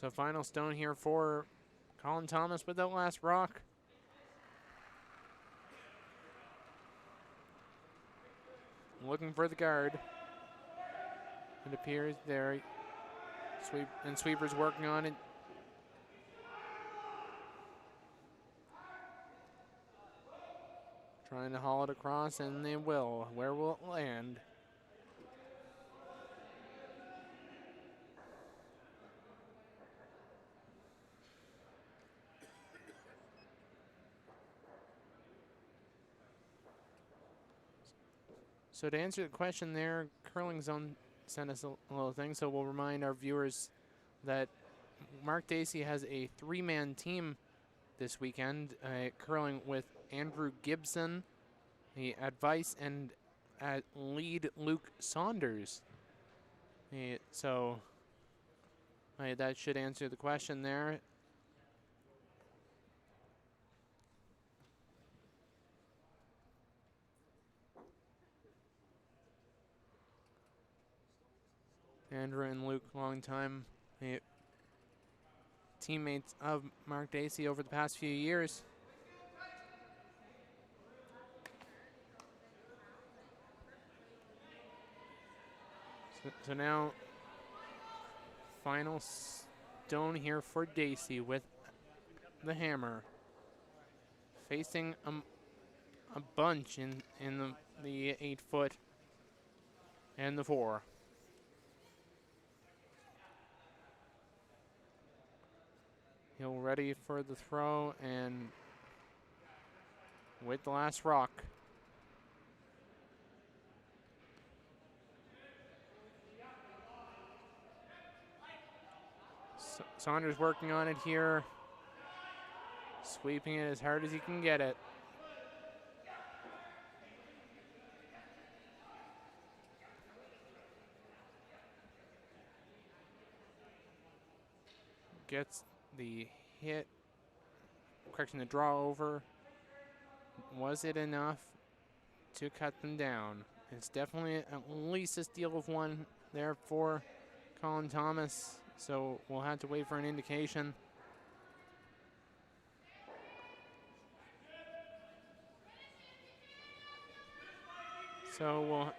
So final stone here for Colin Thomas with that last rock. Looking for the guard. It appears there. Sweeper's working on it. Trying to haul it across, and they will. Where will it land? So to answer the question there, Curling Zone sent us a little thing, so we'll remind our viewers that Mark Dacey has a 3-man team this weekend, curling with Andrew Gibson, the advice, and at lead Luke Saunders. So that should answer the question there. Andrew and Luke, long time teammates of Mark Dacey over the past few years. So now, final stone here for Dacey with the hammer. Facing a bunch in the 8-foot and the 4. He'll ready for the throw and with the last rock. Saunders working on it here. Sweeping it as hard as he can get it. Gets the hit. Correction, the draw over. Was it enough to cut them down? It's definitely at least a steal of 1 there for Colin Thomas. So we'll have to wait for an indication. So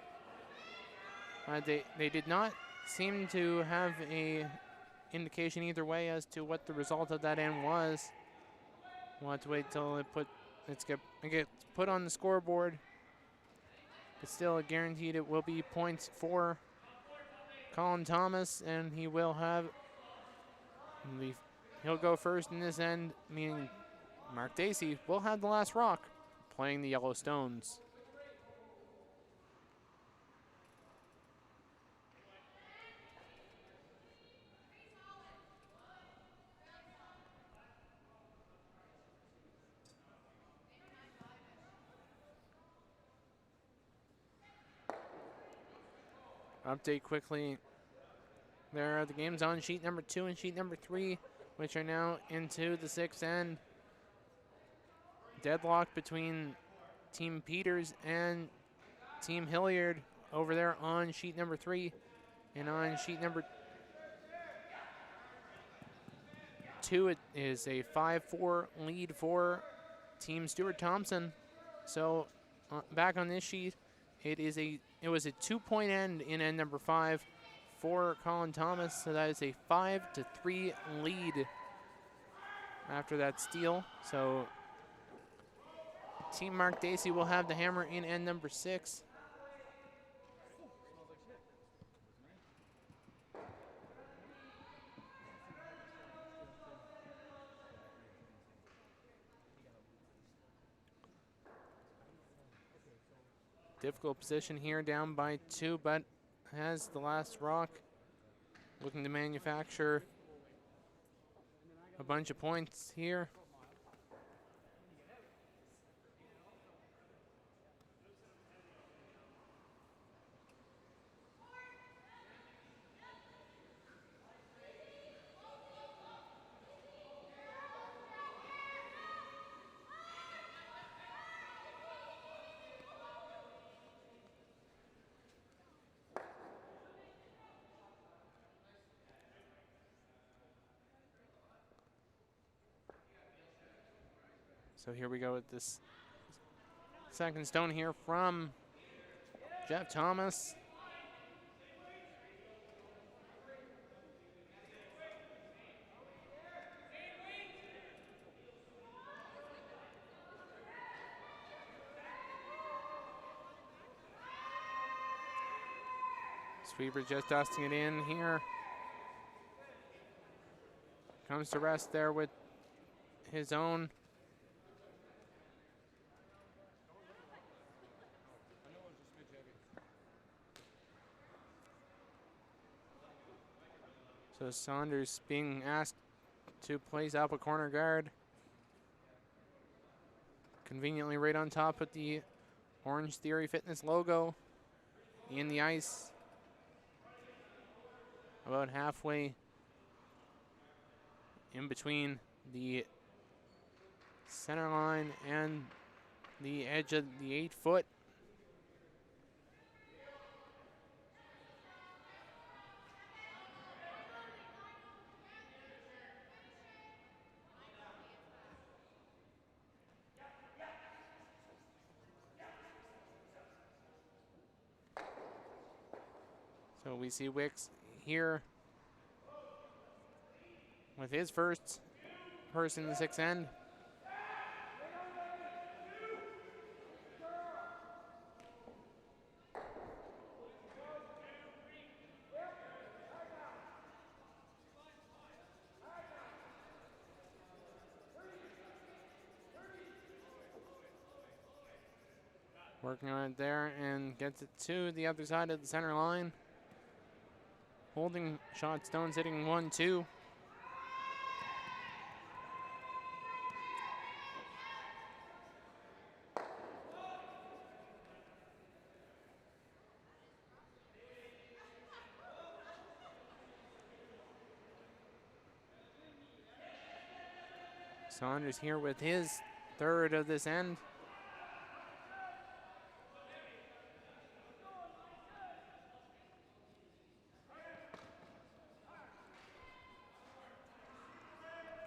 they did not seem to have a indication either way as to what the result of that end was. We'll have to wait till it gets put on the scoreboard. But still, guaranteed it will be points for Colin Thomas, and he will have he'll go first in this end, meaning Mark Dacey will have the last rock playing the Yellow Stones. Update quickly. There are the games on sheet number 2 and sheet number 3, which are now into the 6th end. Deadlock between Team Peters and Team Hilliard over there on sheet number 3. And on sheet number 2, it is a 5-4 lead for Team Stuart Thompson. So back on this sheet, it was a 2-point end in end number 5 for Colin Thomas. So that is a 5-3 lead after that steal. So Team Mark Dacey will have the hammer in end number 6. Difficult position here, down by 2, but has the last rock. Looking to manufacture a bunch of points here. So here we go with this second stone here from Jeff Thomas. Sweeper just dusting it in here. Comes to rest there with his own. So Saunders being asked to place up a corner guard. Conveniently right on top with the Orange Theory Fitness logo in the ice. About halfway in between the center line and the edge of the 8-foot. So we see Wicks here with his first person in the 6th end. Working on it there and gets it to the other side of the center line. Holding shot, Stone's hitting 1-2. Saunders here with his 3rd of this end.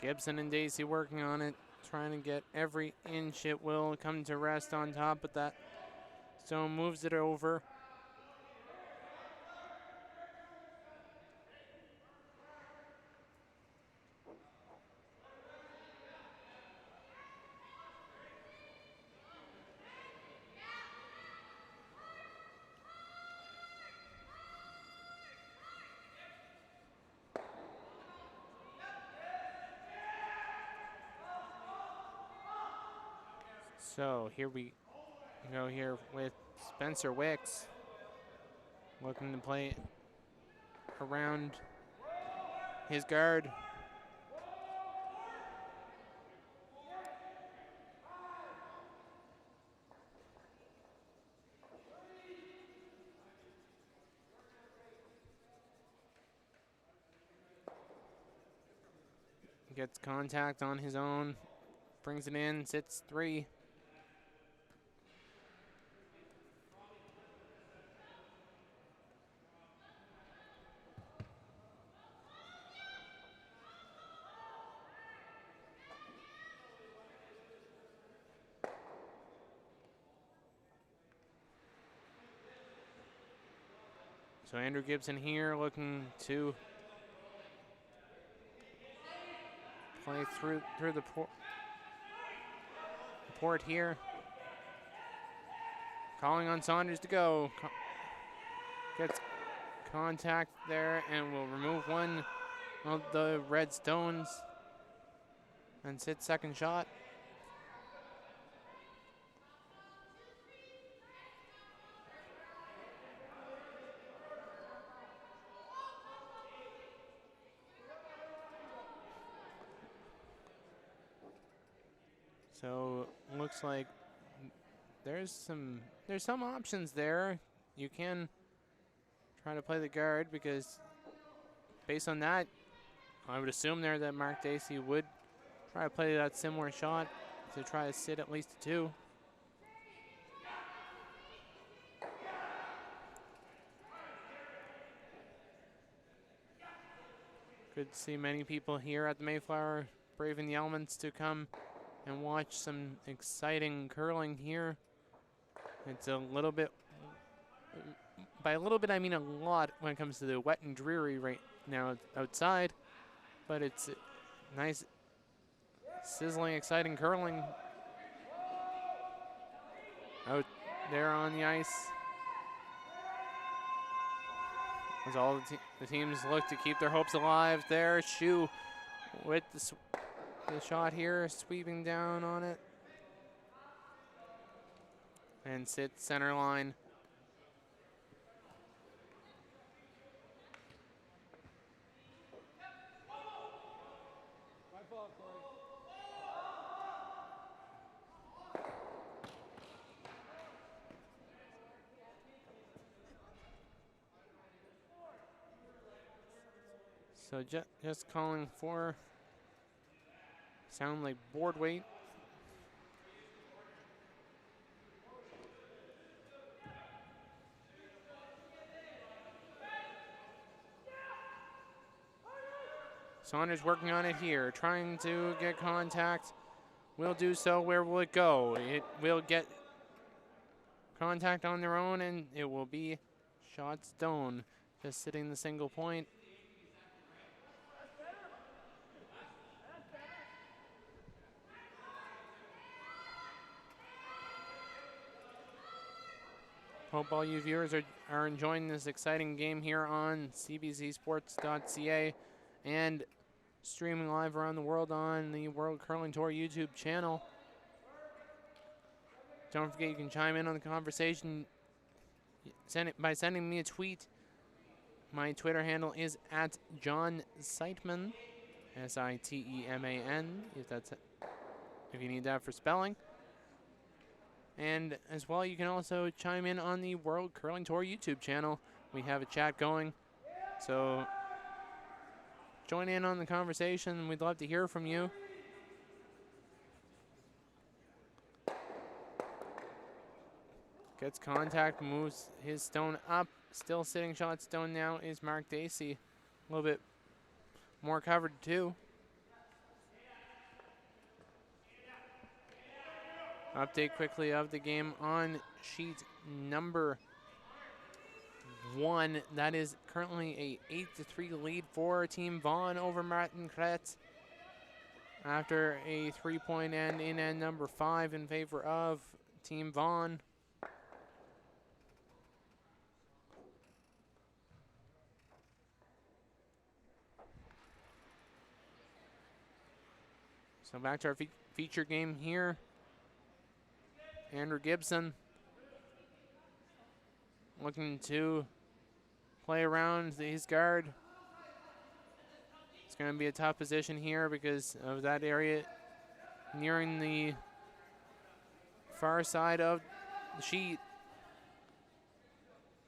Gibson and Dacey working on it, trying to get every inch it will come to rest on top, but that Stone moves it over. So here we go here with Spencer Wicks looking to play around his guard. Gets contact on his own, brings it in, sits 3. So Andrew Gibson here looking to play through the port here. Calling on Saunders to go. Gets contact there and will remove one of the red stones and sit 2nd shot. So looks like there's some options there. You can try to play the guard because based on that, I would assume there that Mark Dacey would try to play that similar shot to try to sit at least a 2. Good to see many people here at the Mayflower braving the elements to come and watch some exciting curling here. It's a little bit, by a little bit I mean a lot when it comes to the wet and dreary right now outside, but it's nice, sizzling, exciting curling out there on the ice. As all the teams look to keep their hopes alive there. Shu with the shot here, sweeping down on it. And sits center line. So just calling for sound like board weight. Saunders working on it here, trying to get contact. Will do so. Where will it go? It will get contact on their own, and it will be shot Stone. just sitting the single point. Hope all you viewers are enjoying this exciting game here on cbcsports.ca and streaming live around the world on the World Curling Tour YouTube channel. Don't forget you can chime in on the conversation by sending me a tweet. My Twitter handle is @JohnSiteman, SITEMAN, if you need that for spelling. And as well, you can also chime in on the World Curling Tour YouTube channel. We have a chat going, so join in on the conversation. We'd love to hear from you. Gets contact, moves his stone up. Still sitting shot stone now is Mark Dacey. A little bit more covered too. Update quickly of the game on sheet number 1. That is currently a 8-3 lead for Team Vaughan over Martin Kretz after a 3-point end in end number 5 in favor of Team Vaughan. So back to our feature game here. Andrew Gibson looking to play around his guard. It's going to be a tough position here because of that area nearing the far side of the sheet.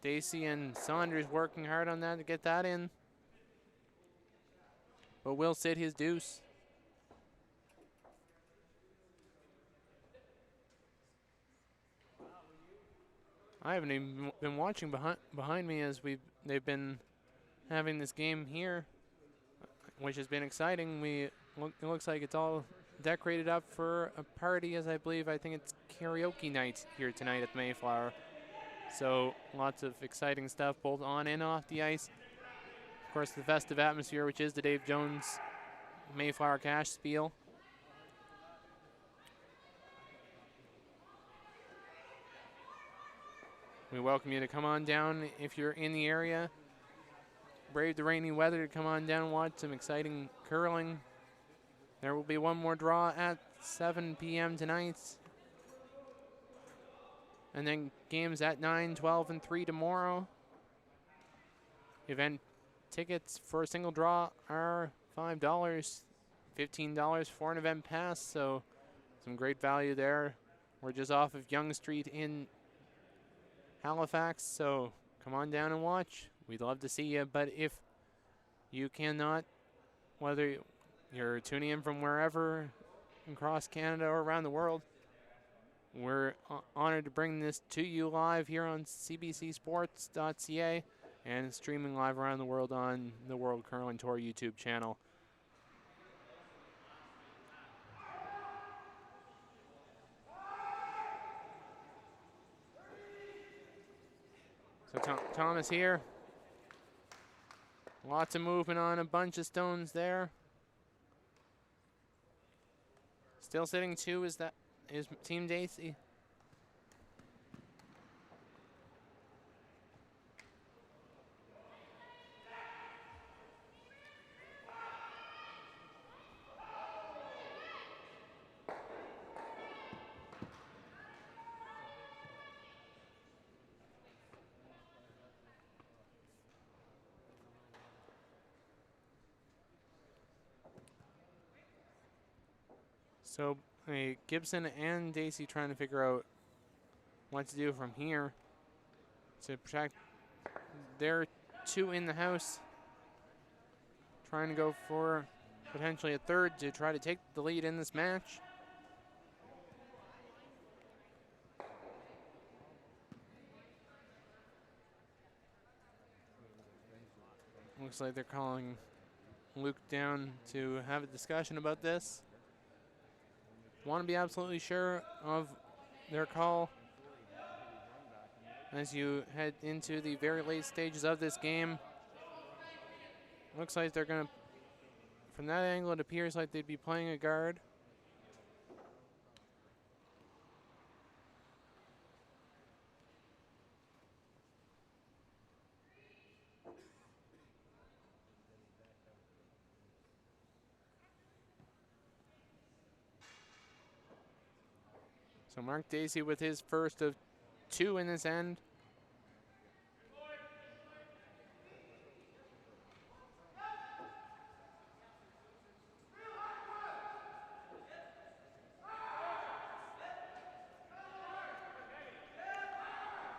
Dacey and Saunders working hard on that to get that in, but will sit his deuce. I haven't even been watching behind me as they've been having this game here, which has been exciting. It looks like it's all decorated up for a party, as I think it's karaoke night here tonight at Mayflower. So lots of exciting stuff both on and off the ice. Of course, the festive atmosphere, which is the Dave Jones Mayflower Cashspiel. We welcome you to come on down if you're in the area. Brave the rainy weather to come on down and watch some exciting curling. There will be one more draw at 7 p.m. tonight. And then games at 9, 12, and 3 tomorrow. Event tickets for a single draw are $5, $15 for an event pass, so some great value there. We're just off of Yonge Street in Halifax, so come on down and watch. We'd love to see you, but if you cannot, whether you're tuning in from wherever across Canada or around the world, we're honored to bring this to you live here on cbcsports.ca and streaming live around the world on the World Curling Tour YouTube channel. So Thomas here. Lots of movement on a bunch of stones there. Still sitting 2 is Team Dacey. So Gibson and Dacey trying to figure out what to do from here to protect their 2 in the house. Trying to go for potentially a third to try to take the lead in this match. Looks like they're calling Luke down to have a discussion about this. Want to be absolutely sure of their call. as you head into the very late stages of this game. Looks like they're going to, from that angle, it appears like they'd be playing a guard. So Mark Dacey with his first of 2 in this end.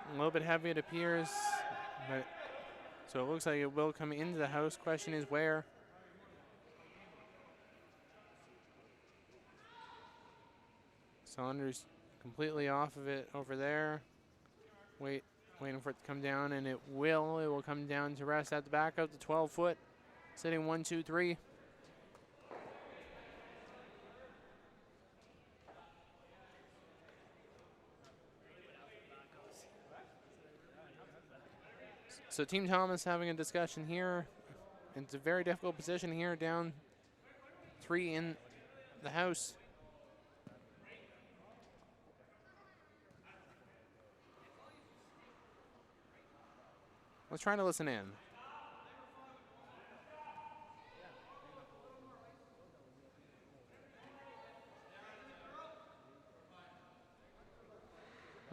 A little bit heavy, it appears, but so it looks like it will come into the house. Question is where. Saunders completely off of it over there. Waiting for it to come down, and it will. It will come down to rest at the back of the 12-foot, sitting 1, 2, 3. So Team Thomas having a discussion here. It's a very difficult position here, down 3 in the house. Let's try to listen in.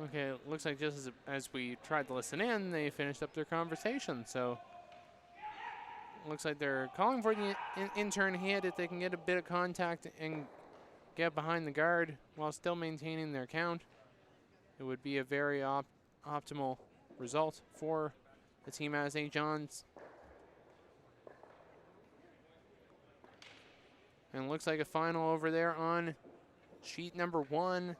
Okay, it looks like just as we tried to listen in, they finished up their conversation. So looks like they're calling for the intern hit if they can get a bit of contact and get behind the guard while still maintaining their count. It would be a very optimal result for the team out of St. John's. And it looks like a final over there on sheet number 1.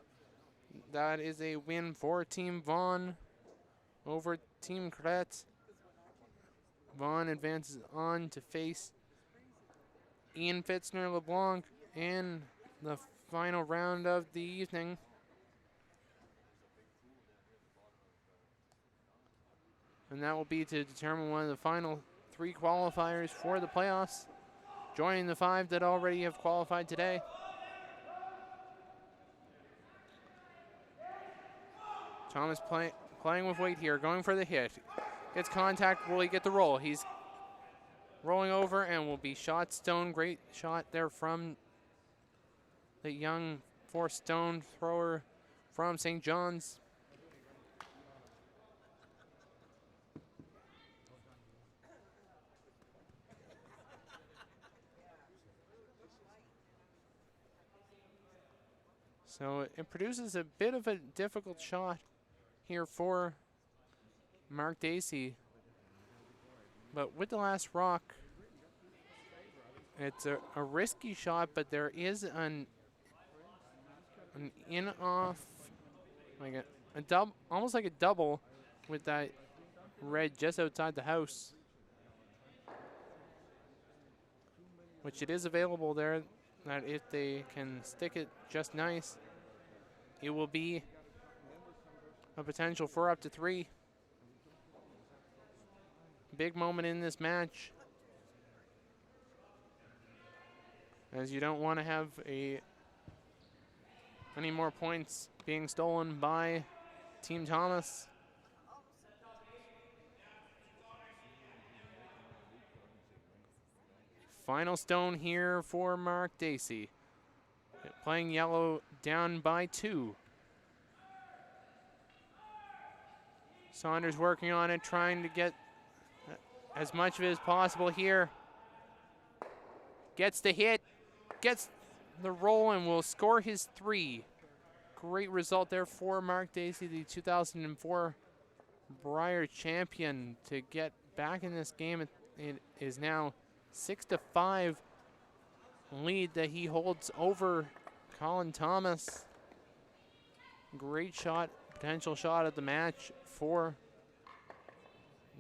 That is a win for Team Vaughan over Team Cret. Vaughan advances on to face Ian Fitzner LeBlanc in the final round of the evening. And that will be to determine one of the final 3 qualifiers for the playoffs, joining the 5 that already have qualified today. Thomas playing with weight here, going for the hit. Gets contact, will he get the roll? He's rolling over and will be shot stone. Great shot there from the young 4-stone thrower from St. John's. So it produces a bit of a difficult shot here for Mark Dacey. But with the last rock, it's a risky shot, but there is an in-off, like a double, almost like a double with that red just outside the house. Which it is available there, that if they can stick it just nice, it will be a potential for up to 3. Big moment in this match, as you don't want to have any more points being stolen by Team Thomas. Final stone here for Mark Dacey. Playing yellow, down by 2. Saunders working on it, trying to get as much of it as possible here. Gets the hit, gets the roll, and will score his 3. Great result there for Mark Dacey, the 2004 Brier champion, to get back in this game. It is now 6-5 lead that he holds over Colin Thomas. Great shot, potential shot at the match for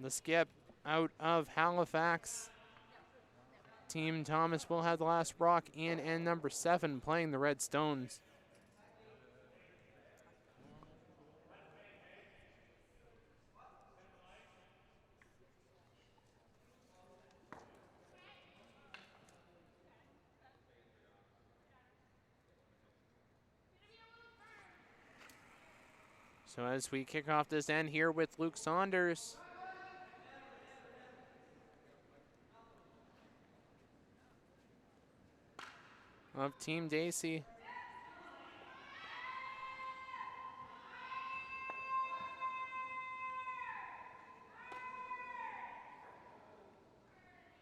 the skip out of Halifax. Team Thomas will have the last rock in, and number 7 playing the Red Stones. So as we kick off this end here with Luke Saunders. Of Team Dacey.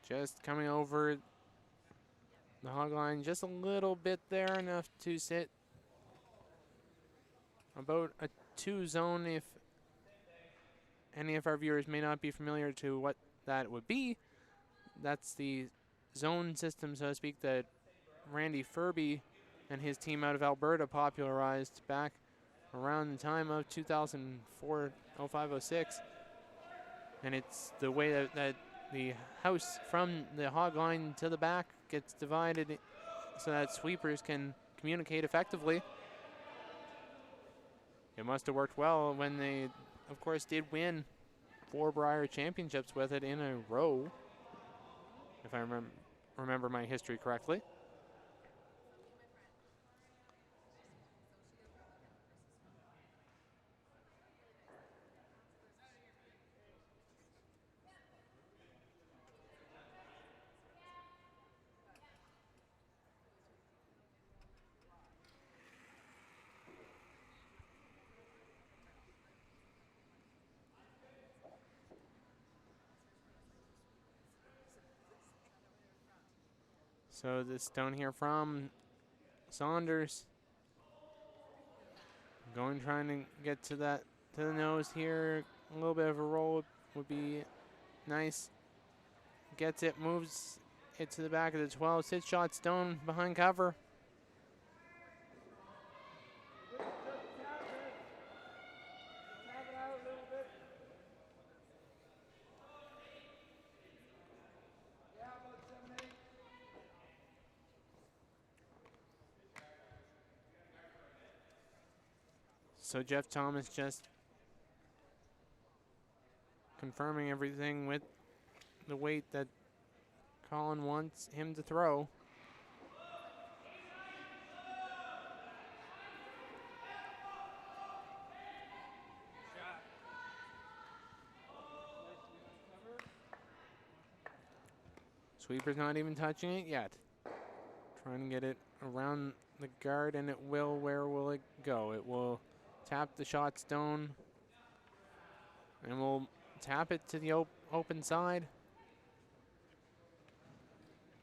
Just coming over the hog line just a little bit there, enough to sit about a 2 zone. If any of our viewers may not be familiar to what that would be, that's the zone system, so to speak, that Randy Furby and his team out of Alberta popularized back around the time of 2004, 05, 06. And it's the way that the house from the hog line to the back gets divided so that sweepers can communicate effectively. It must have worked well when they, of course, did win 4 Brier championships with it in a row, if I remember my history correctly. So this stone here from Saunders. Trying to get to the nose here. A little bit of a roll would be nice. Gets it, moves it to the back of the 12. Sit shot stone behind cover. So Jeff Thomas just confirming everything with the weight that Colin wants him to throw. Sweeper's not even touching it yet. Trying to get it around the guard, and it will. Where will it go? It will tap the shot stone, and we'll tap it to the open side.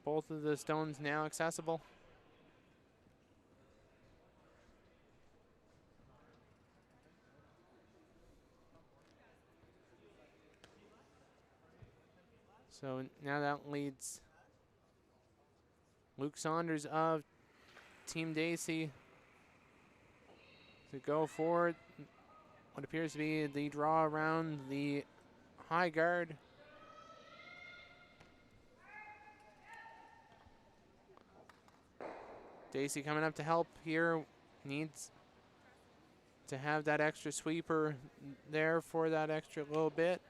Both of the stones now accessible. So now that leads Luke Saunders of Team Dacey to go forward. What appears to be the draw around the high guard. Dacey coming up to help here. Needs to have that extra sweeper there for that extra little bit.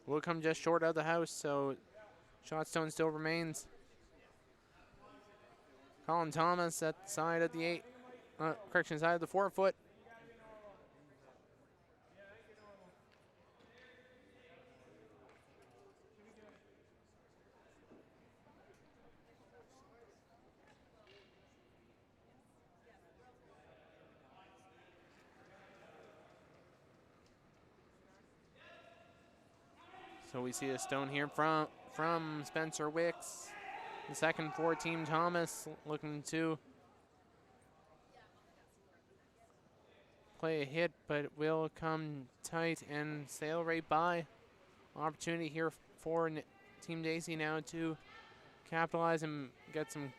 Will come just short of the house, so shot stone still remains. Colin Thomas at the side of the side of the 4 foot. So we see a stone here from Spencer Wicks. The second for Team Thomas, looking to play a hit, but it will come tight and sail right by. Opportunity here for Team Dacey now to capitalize and get some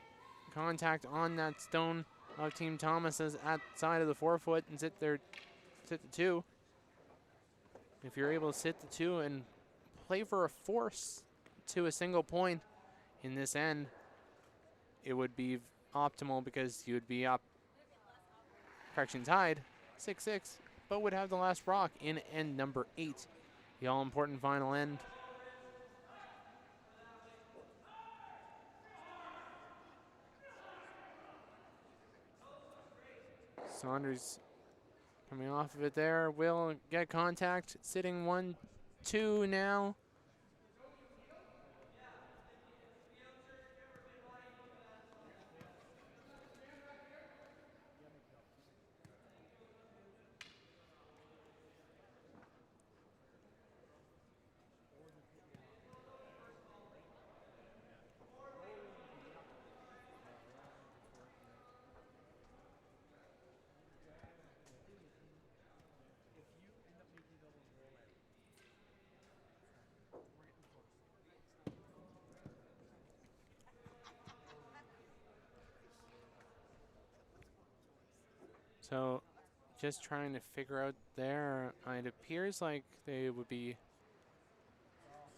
contact on that stone of Team Thomas's at the side of the 4 foot and sit the 2. If you're able to sit the 2 and play for a force to a single point in this end, it would be optimal because you would be up, tied 6-6, but would have the last rock in end number 8, the all-important final end. Saunders coming off of it there, will get contact, sitting 1-2 now. So just trying to figure out there, it appears like they would be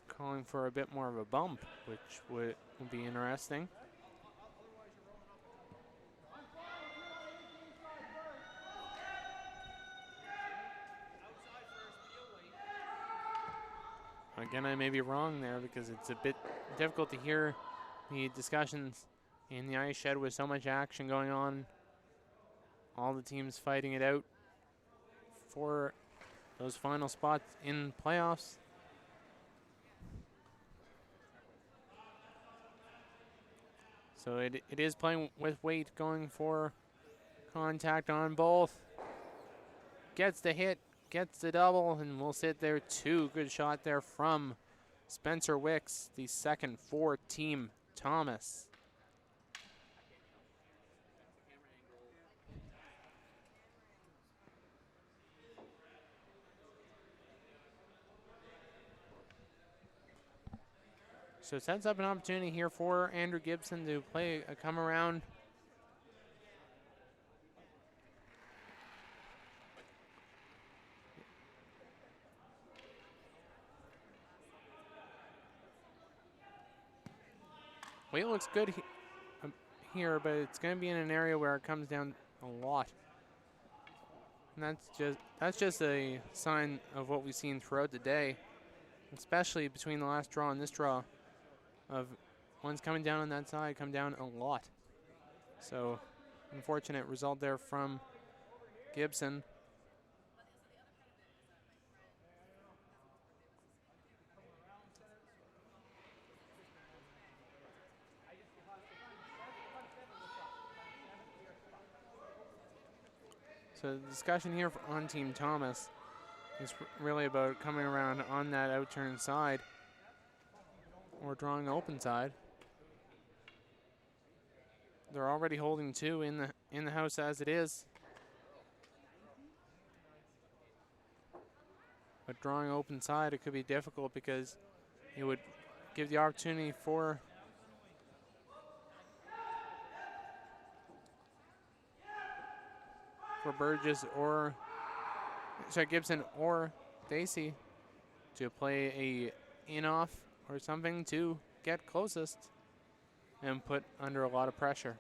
calling for a bit more of a bump, which would be interesting. Again, I may be wrong there because it's a bit difficult to hear the discussions in the ice shed with so much action going on. All the teams fighting it out for those final spots in playoffs. So it is playing with weight, going for contact on both. Gets the hit, gets the double, and we'll sit there too. Good shot there from Spencer Wicks, the second for Team Thomas. So it sets up an opportunity here for Andrew Gibson to play a come around. Weight looks good here, but it's going to be in an area where it comes down a lot. And that's just a sign of what we've seen throughout the day, especially between the last draw and this draw, of ones coming down on that side come down a lot. So unfortunate result there from Gibson. So the discussion here on Team Thomas is really about coming around on that outturn side or drawing the open side. They're already holding two in the house as it is. But drawing open side, it could be difficult because it would give the opportunity for Burgess or Gibson or Dacey to play a in-off or something to get closest and put under a lot of pressure.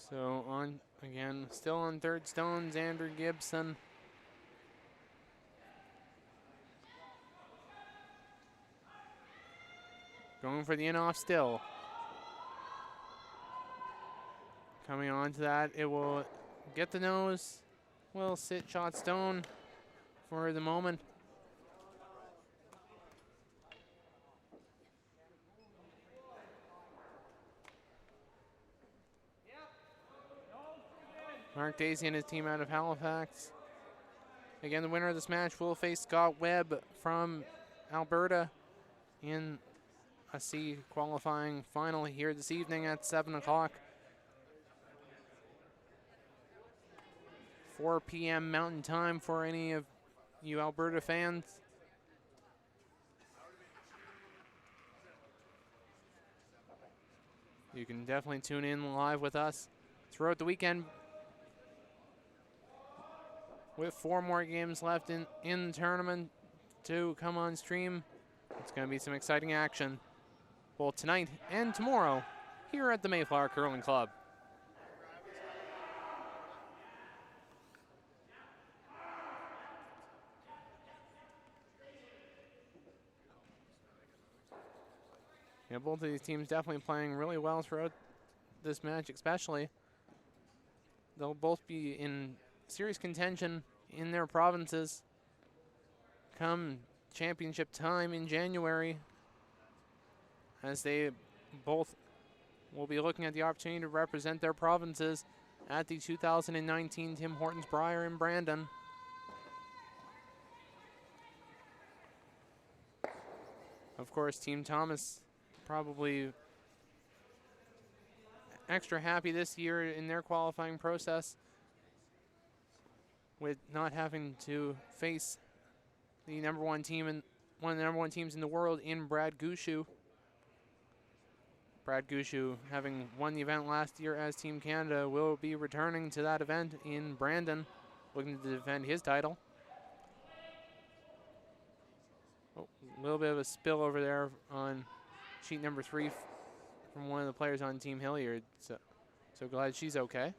So on again, still on third stones, Andrew Gibson. Going for the in-off still. Coming on to that, it will get the nose. Will sit shot stone for the moment. Mark Dacey and his team out of Halifax. Again, the winner of this match will face Scott Webb from Alberta in a C qualifying final here this evening at 7 o'clock. 4 p.m. Mountain Time for any of you Alberta fans. You can definitely tune in live with us throughout the weekend. with 4 more games left in the tournament to come on stream. It's going to be some exciting action both tonight and tomorrow here at the Mayflower Curling Club. Yeah, both of these teams definitely playing really well throughout this match, especially. They'll both be in serious contention in their provinces come championship time in January, as they both will be looking at the opportunity to represent their provinces at the 2019 Tim Hortons Brier in Brandon. Of course, Team Thomas probably extra happy this year in their qualifying process with not having to face the number 1 team and one of the number 1 teams in the world in Brad Gushu. Brad Gushu, having won the event last year as Team Canada, will be returning to that event in Brandon, looking to defend his title. Oh, a little bit of a spill over there on sheet number 3 from one of the players on Team Hilliard. So glad she's okay.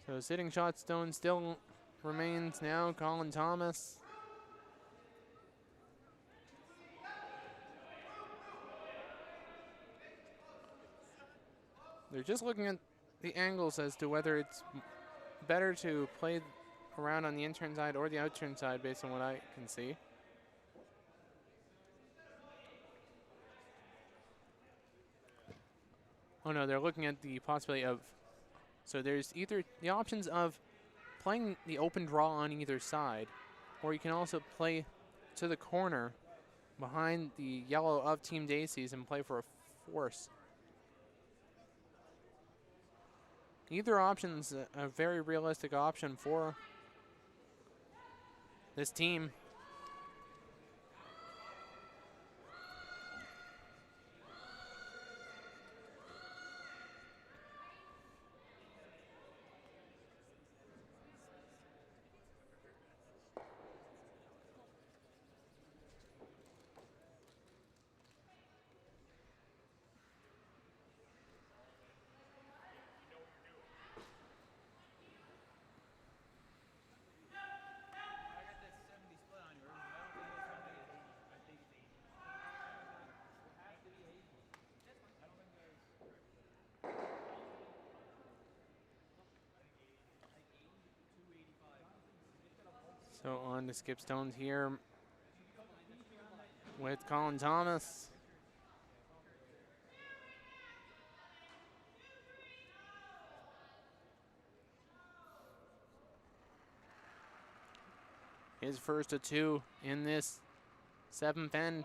So sitting shot stone still remains now Colin Thomas. They're just looking at the angles as to whether it's better to play around on the in-turn side or the out-turn side based on what I can see. Oh no, they're looking at the possibility of, so there's either the options of playing the open draw on either side, or you can also play to the corner behind the yellow of Team Dacey's and play for a force. Either option's a very realistic option for this team. So on to skip stones here with Colin Thomas. His first of 2 in this 7th end.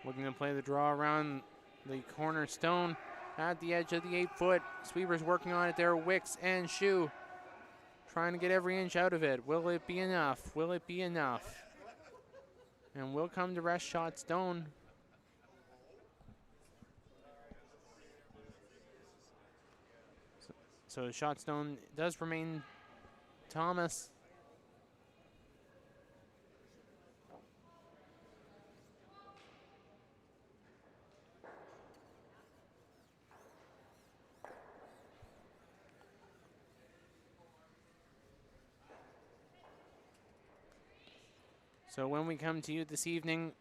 Looking to play the draw around the corner stone at the edge of the 8-foot. Sweepers working on it there. Wicks and Shu trying to get every inch out of it. Will it be enough? Will it be enough? And will come to rest shot stone. So shot stone does remain Thomas. So when we come to you this evening,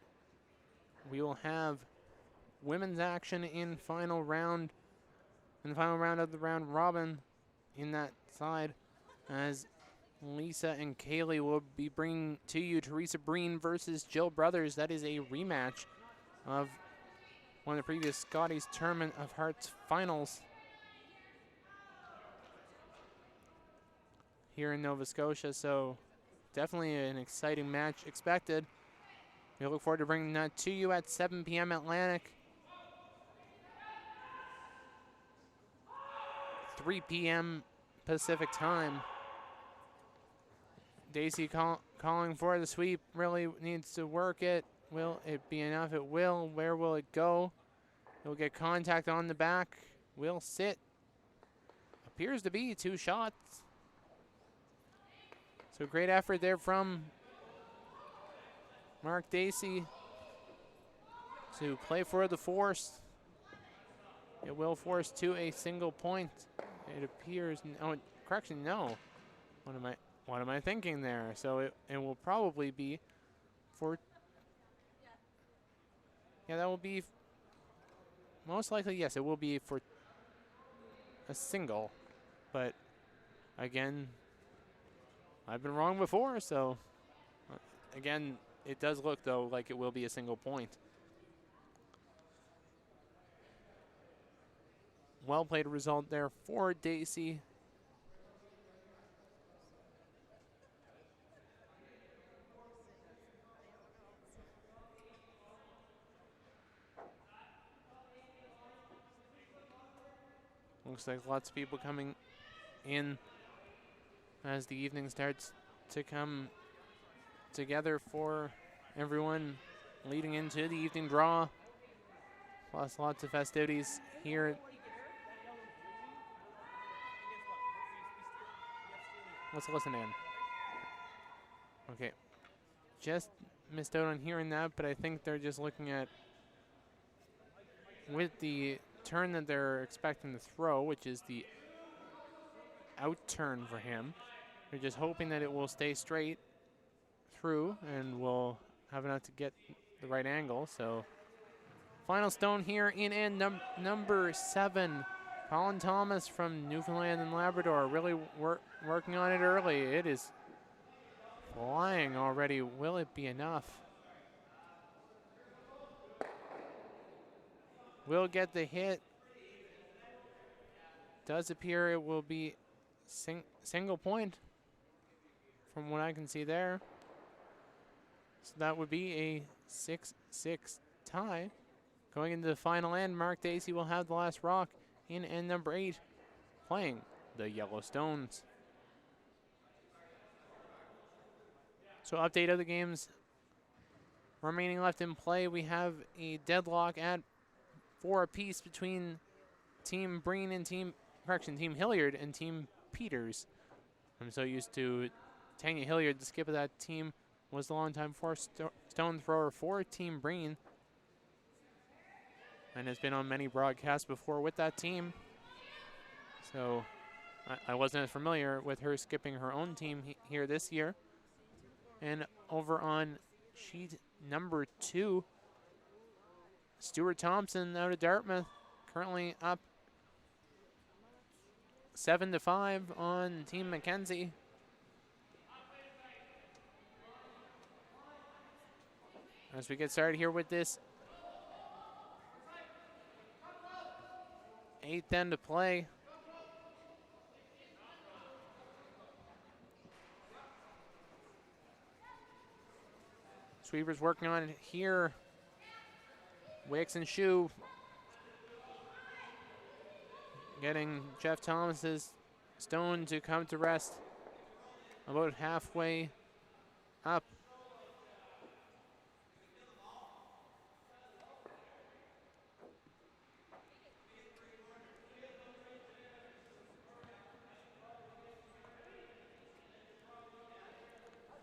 we will have women's action in final round of the round robin in that side, as Lisa and Kaylee will be bringing to you Teresa Breen versus Jill Brothers. That is a rematch of one of the previous Scotties Tournament of Hearts finals here in Nova Scotia. So definitely an exciting match expected. We look forward to bringing that to you at 7 p.m. Atlantic, 3 p.m. Pacific time. Dacey calling for the sweep. Really needs to work it. Will it be enough? It will. Where will it go? He'll get contact on the back. Will sit. Appears to be 2 shots. So great effort there from Mark Dacey to play for the force. It will force to a single point. It appears. Oh, correction. No. What am I thinking there? So it will probably be for. Yeah, that will be. Most likely, yes, it will be for a single. But again, I've been wrong before. So again, it does look though like it will be a single point. Well played result there for Dacey. Looks like lots of people coming in as the evening starts to come together for everyone leading into the evening draw. Plus lots of festivities here. Let's listen in. Okay. Just missed out on hearing that, but I think they're just looking at with the turn that they're expecting to throw, which is the out turn for him. They're just hoping that it will stay straight through and will have enough to get the right angle. So final stone here in end number 7. Colin Thomas from Newfoundland and Labrador really working on it early. It is flying already. Will it be enough? Will get the hit. Does appear it will be single point from what I can see there. So that would be a 6-6 tie. Going into the final end, Mark Dacey will have the last rock in end number 8, playing the Yellowstones. So update of the games remaining left in play. We have a deadlock at 4 apiece between Team Breen and Team Hilliard and Team Peters. I'm so used to Tanya Hilliard, the skip of that team, was the longtime stone thrower for Team Breen and has been on many broadcasts before with that team. So I wasn't as familiar with her skipping her own team here this year. And over on sheet number 2, Stuart Thompson out of Dartmouth, currently up 7-5 on Team Mackenzie. As we get started here with this 8th end to play. Sweepers working on it here. Wicks and Shoe getting Jeff Thomas's stone to come to rest about halfway up.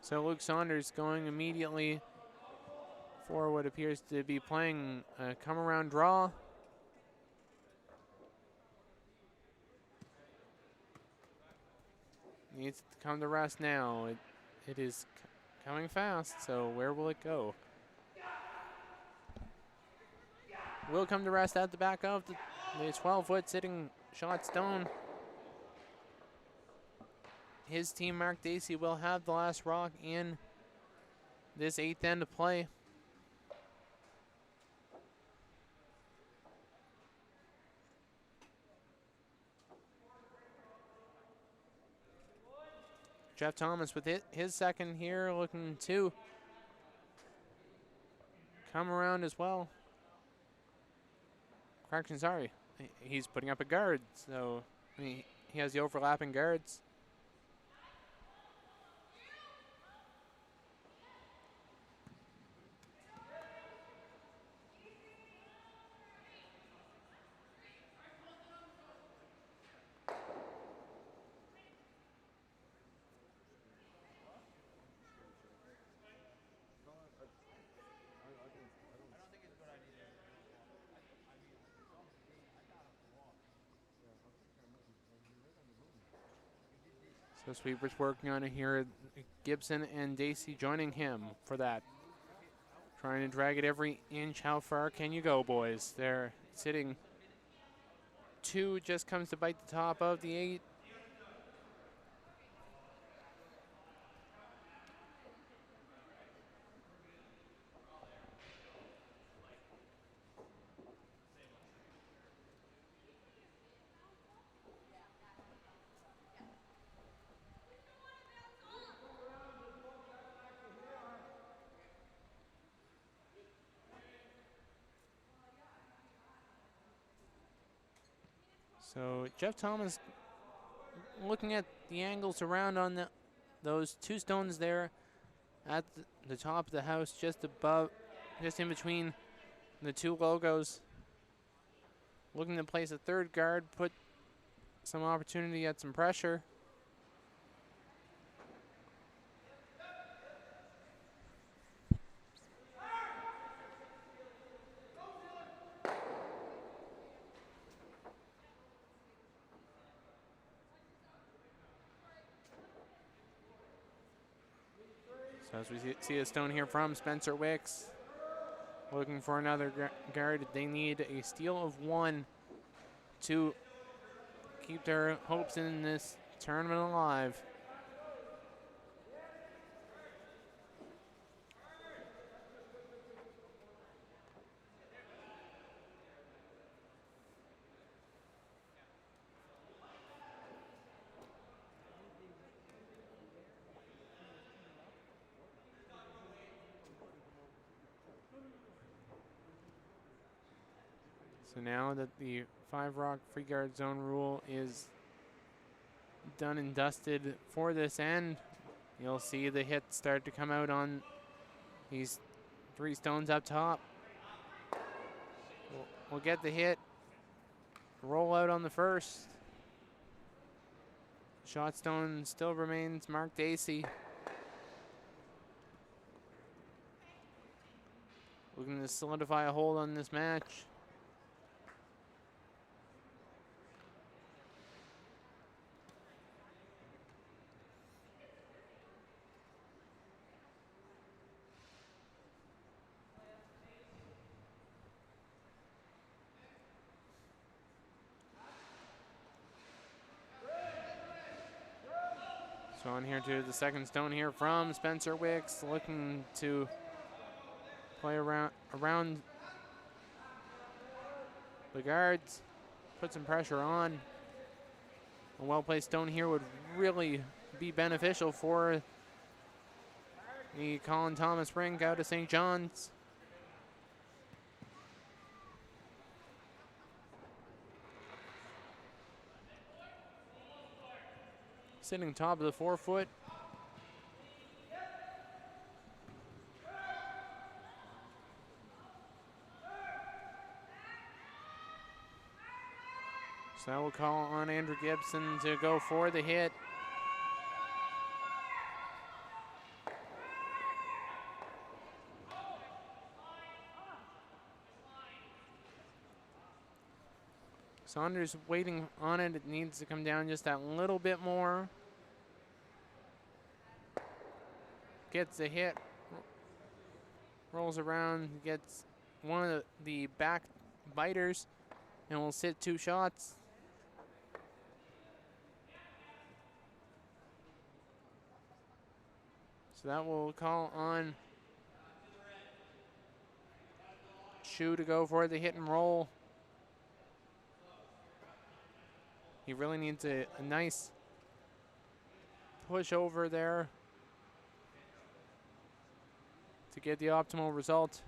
So Luke Saunders going immediately for what appears to be playing a come-around draw. Needs to come to rest now. It is coming fast, so where will it go? Will come to rest at the back of the 12-foot sitting shot stone. His team, Mark Dacey, will have the last rock in this 8th end of play. Jeff Thomas with his second here, looking to come around as well. Correction, sorry. He's putting up a guard, so he has the overlapping guards. So Sweeper's working on it here. Gibson and Dacey joining him for that. Trying to drag it every inch. How far can you go, boys? They're sitting 2, just comes to bite the top of the 8. So Jeff Thomas looking at the angles around on those 2 stones there at the top of the house, just above, just in between the 2 logos. Looking to place a 3rd guard, put some opportunity at some pressure. So as we see a stone here from Spencer Wicks, looking for another guard. They need a steal of 1 to keep their hopes in this tournament alive. So now that the 5 rock free guard zone rule is done and dusted for this end, you'll see the hits start to come out on these 3 stones up top. We'll get the hit, roll out on the first. Shot stone still remains Mark Dacey. Looking to solidify a hold on this match. So on here to the 2nd stone here from Spencer Wicks, looking to play around the guards, put some pressure on. A well-placed stone here would really be beneficial for the Colin Thomas rink out of St. John's. Sitting top of the 4-foot. So that will call on Andrew Gibson to go for the hit. Saunders waiting on it. It needs to come down just that little bit more. Gets a hit. Rolls around, gets one of the back biters, and will sit 2 shots. So that will call on Shu to go for the hit and roll. He really needs a nice push over there to get the optimal result.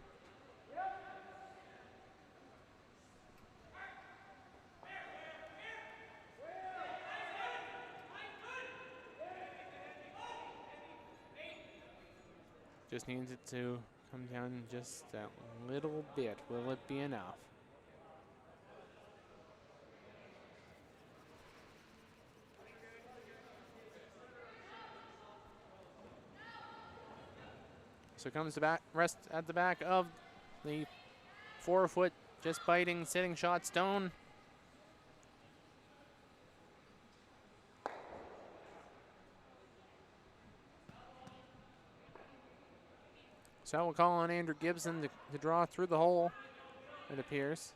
Just needs it to come down just that little bit. Will it be enough? So comes the back, rest at the back of the 4-foot, just biting, sitting shot stone. So that will call on Andrew Gibson to draw through the hole, it appears.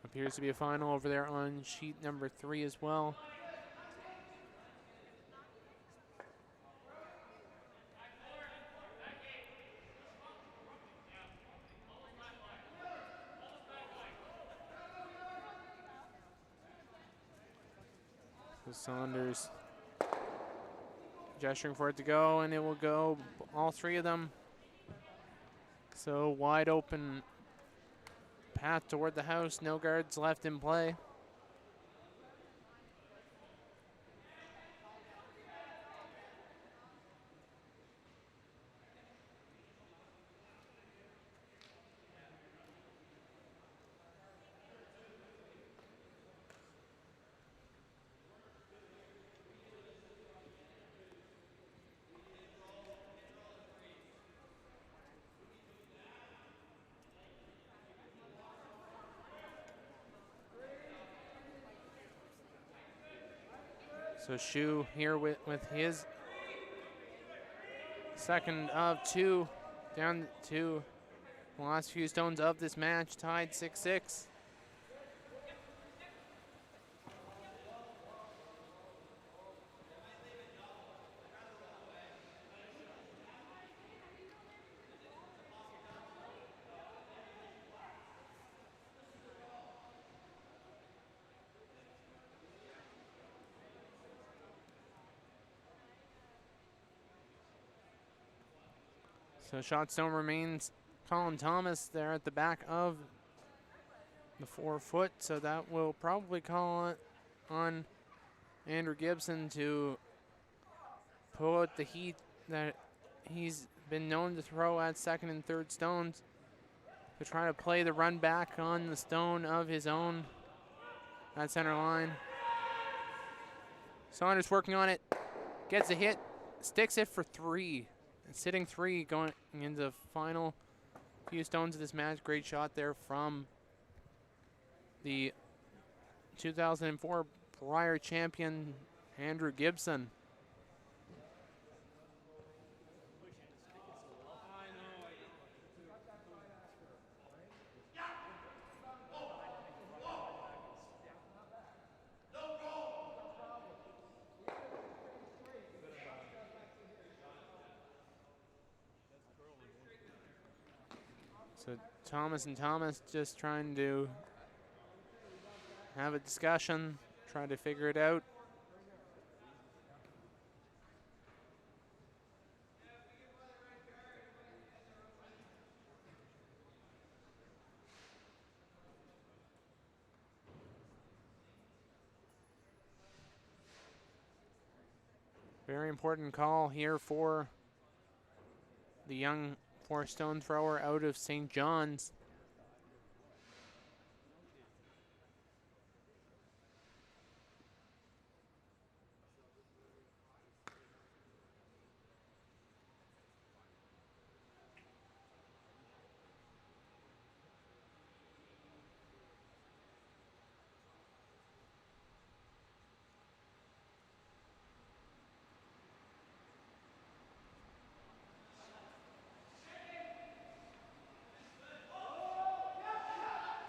Appears to be a final over there on sheet number 3 as well. So Saunders gesturing for it to go, and it will go, all 3 of them. So wide open path toward the house, no guards left in play. So Shu here with his second of 2, down to the last few stones of this match, tied 6-6. So shot stone remains Colin Thomas there at the back of the 4 foot. So that will probably call on Andrew Gibson to pull out the heat that he's been known to throw at second and third stones, to try to play the run back on the stone of his own at center line. Saunders working on it, gets a hit, sticks it for 3. Sitting 3 going into the final few stones of this match. Great shot there from the 2004 prior champion, Andrew Gibson. So Thomas and Thomas just trying to have a discussion, trying to figure it out. Very important call here for the young 4-stone thrower out of St. John's.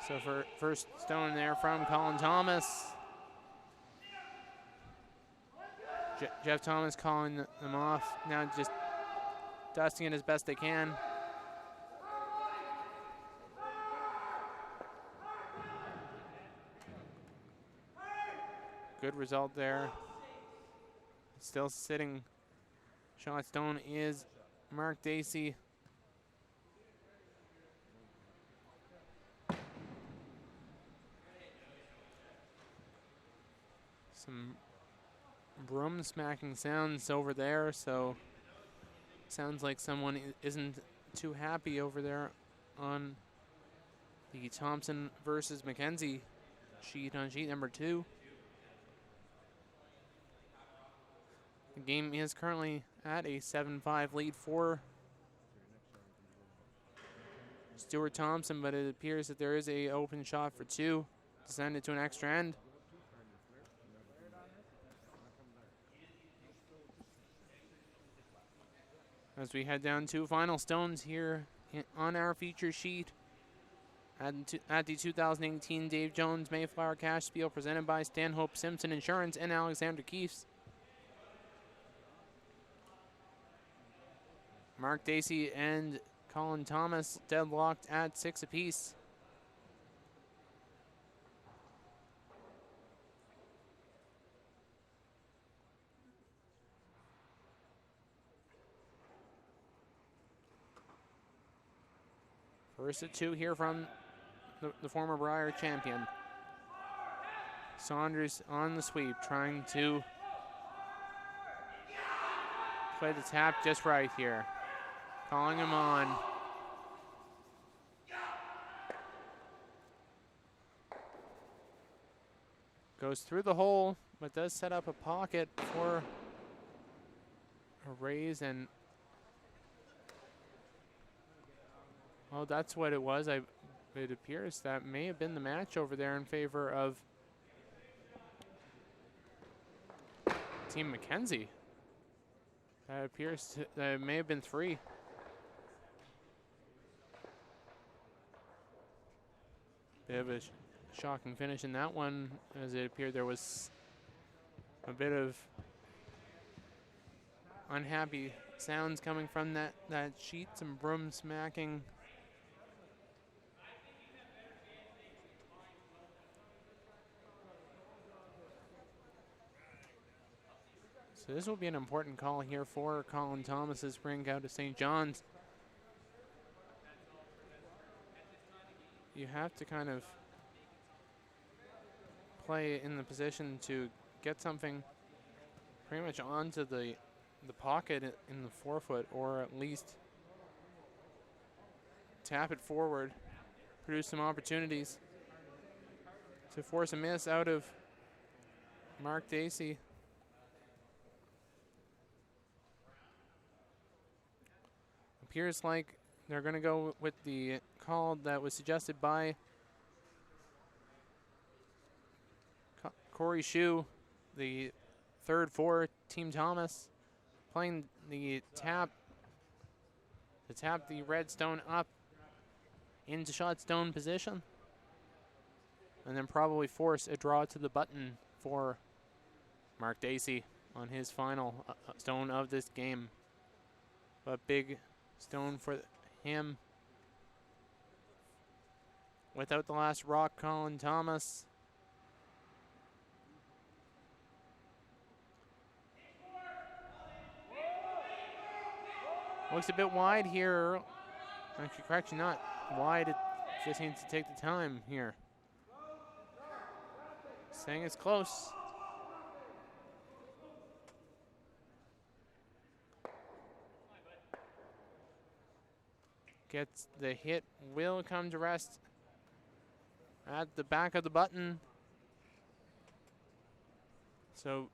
So for first stone there from Colin Thomas. Jeff Thomas calling them off. Now just dusting it as best they can. Good result there. Still sitting shot stone is Mark Dacey. Some broom smacking sounds over there, so sounds like someone isn't too happy over there on the Thompson versus McKenzie sheet on sheet number 2. The game is currently at a 7-5 lead for Stuart Thompson, but it appears that there is an open shot for 2. to send it to an extra end. As we head down to final stones here on our feature sheet at the 2018 Dave Jones Mayflower Cashspiel presented by Stanhope Simpson Insurance and Alexander Keefs. Mark Dacey and Colin Thomas deadlocked at 6 apiece. First at 2 here from the former Brier champion. Saunders on the sweep, trying to play the tap just right here. Calling him on. Goes through the hole, but does set up a pocket for a raise, and well, that's what it was. It appears that may have been the match over there in favor of Team Mackenzie. That appears that it may have been 3. Bit of a shocking finish in that one, as it appeared there was a bit of unhappy sounds coming from that sheet, some broom smacking. So this will be an important call here for Colin Thomas's rink out of St. John's. You have to kind of play in the position to get something pretty much onto the pocket in the forefoot, or at least tap it forward, produce some opportunities to force a miss out of Mark Dacey. Appears like they're going to go with the call that was suggested by Corey Shue, the third for Team Thomas, playing the tap to tap the red stone up into shot stone position, and then probably force a draw to the button for Mark Dacey on his final stone of this game. But big stone for him. Without the last rock, Colin Thomas. Looks a bit wide here. Actually, correction, not wide. It just needs to take the time here. Saying it's close. Gets the hit, will come to rest at the back of the button. So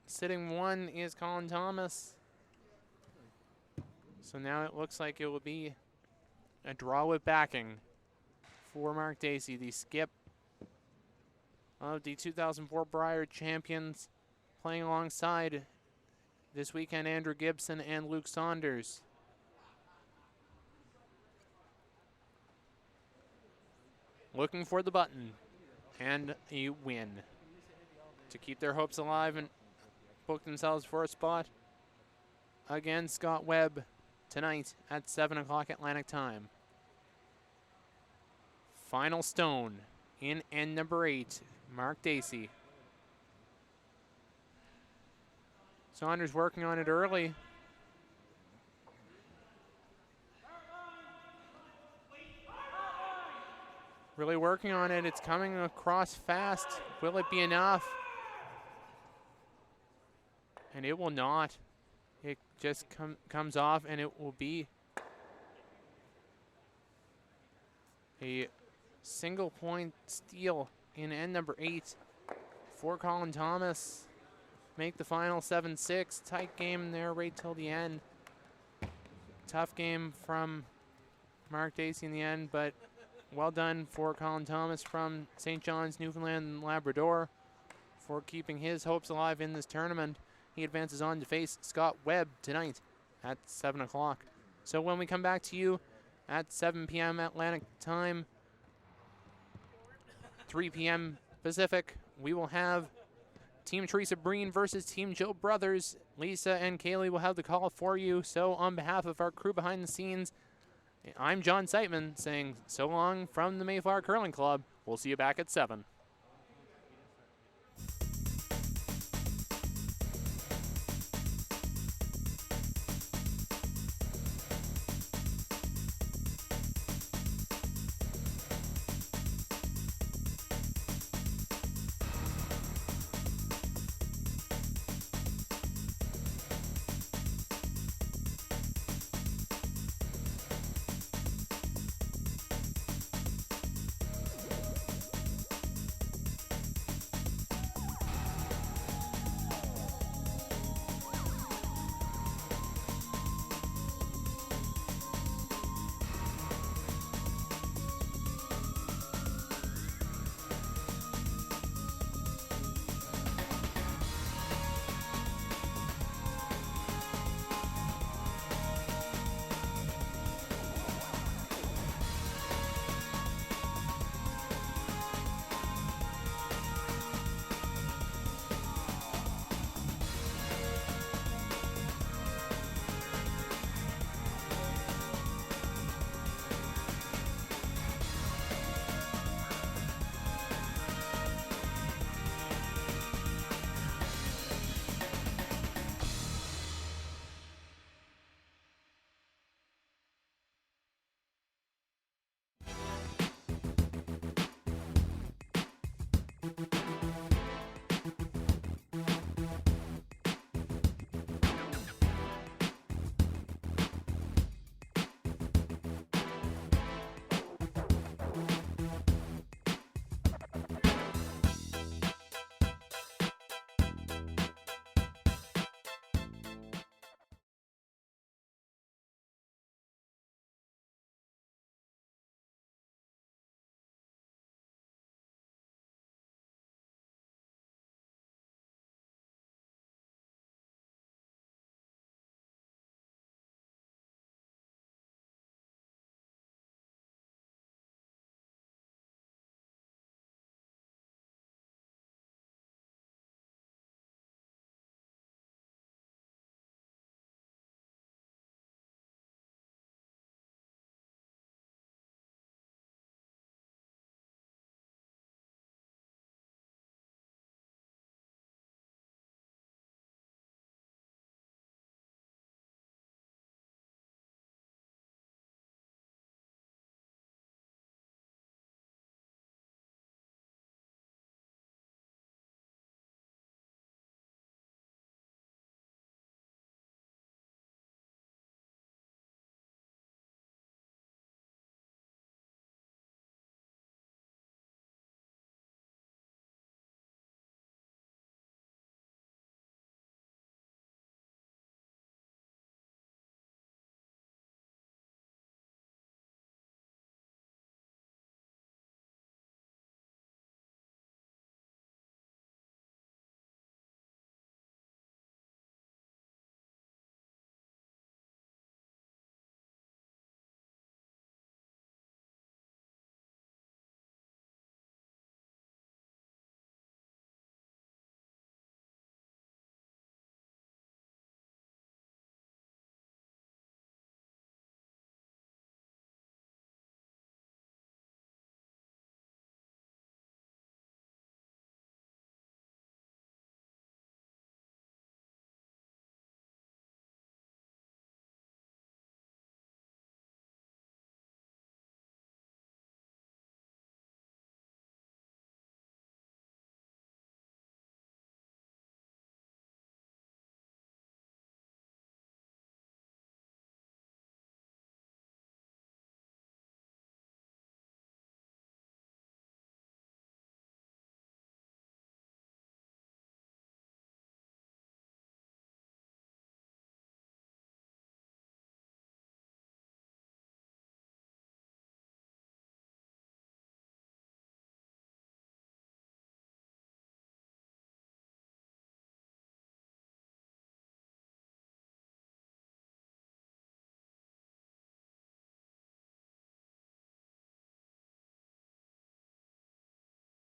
sitting 1 is Colin Thomas. So now it looks like it will be a draw with backing for Mark Dacey, the skip of the 2004 Brier champions, playing alongside this weekend Andrew Gibson and Luke Saunders. Looking for the button and a win to keep their hopes alive and book themselves for a spot against Scott Webb tonight at 7 o'clock Atlantic time. Final stone in end number 8, Mark Dacey. Saunders working on it early. Really working on it. It's coming across fast. Will it be enough? And it will not. It just comes off, and it will be a single point steal in end number 8 for Colin Thomas. Make the final 7-6. Tight game there right till the end. Tough game from Mark Dacey in the end, but Well done for Colin Thomas from St. John's, Newfoundland and Labrador for keeping his hopes alive in this tournament. He advances on to face Scott Webb tonight at 7 o'clock. So when we come back to you at 7 p.m. Atlantic time, 3 p.m. Pacific, we will have Team Teresa Breen versus Team Joe Brothers. Lisa and Kaylee will have the call for you. So on behalf of our crew behind the scenes, I'm John Seitman saying so long from the Mayflower Curling Club. We'll see you back at 7.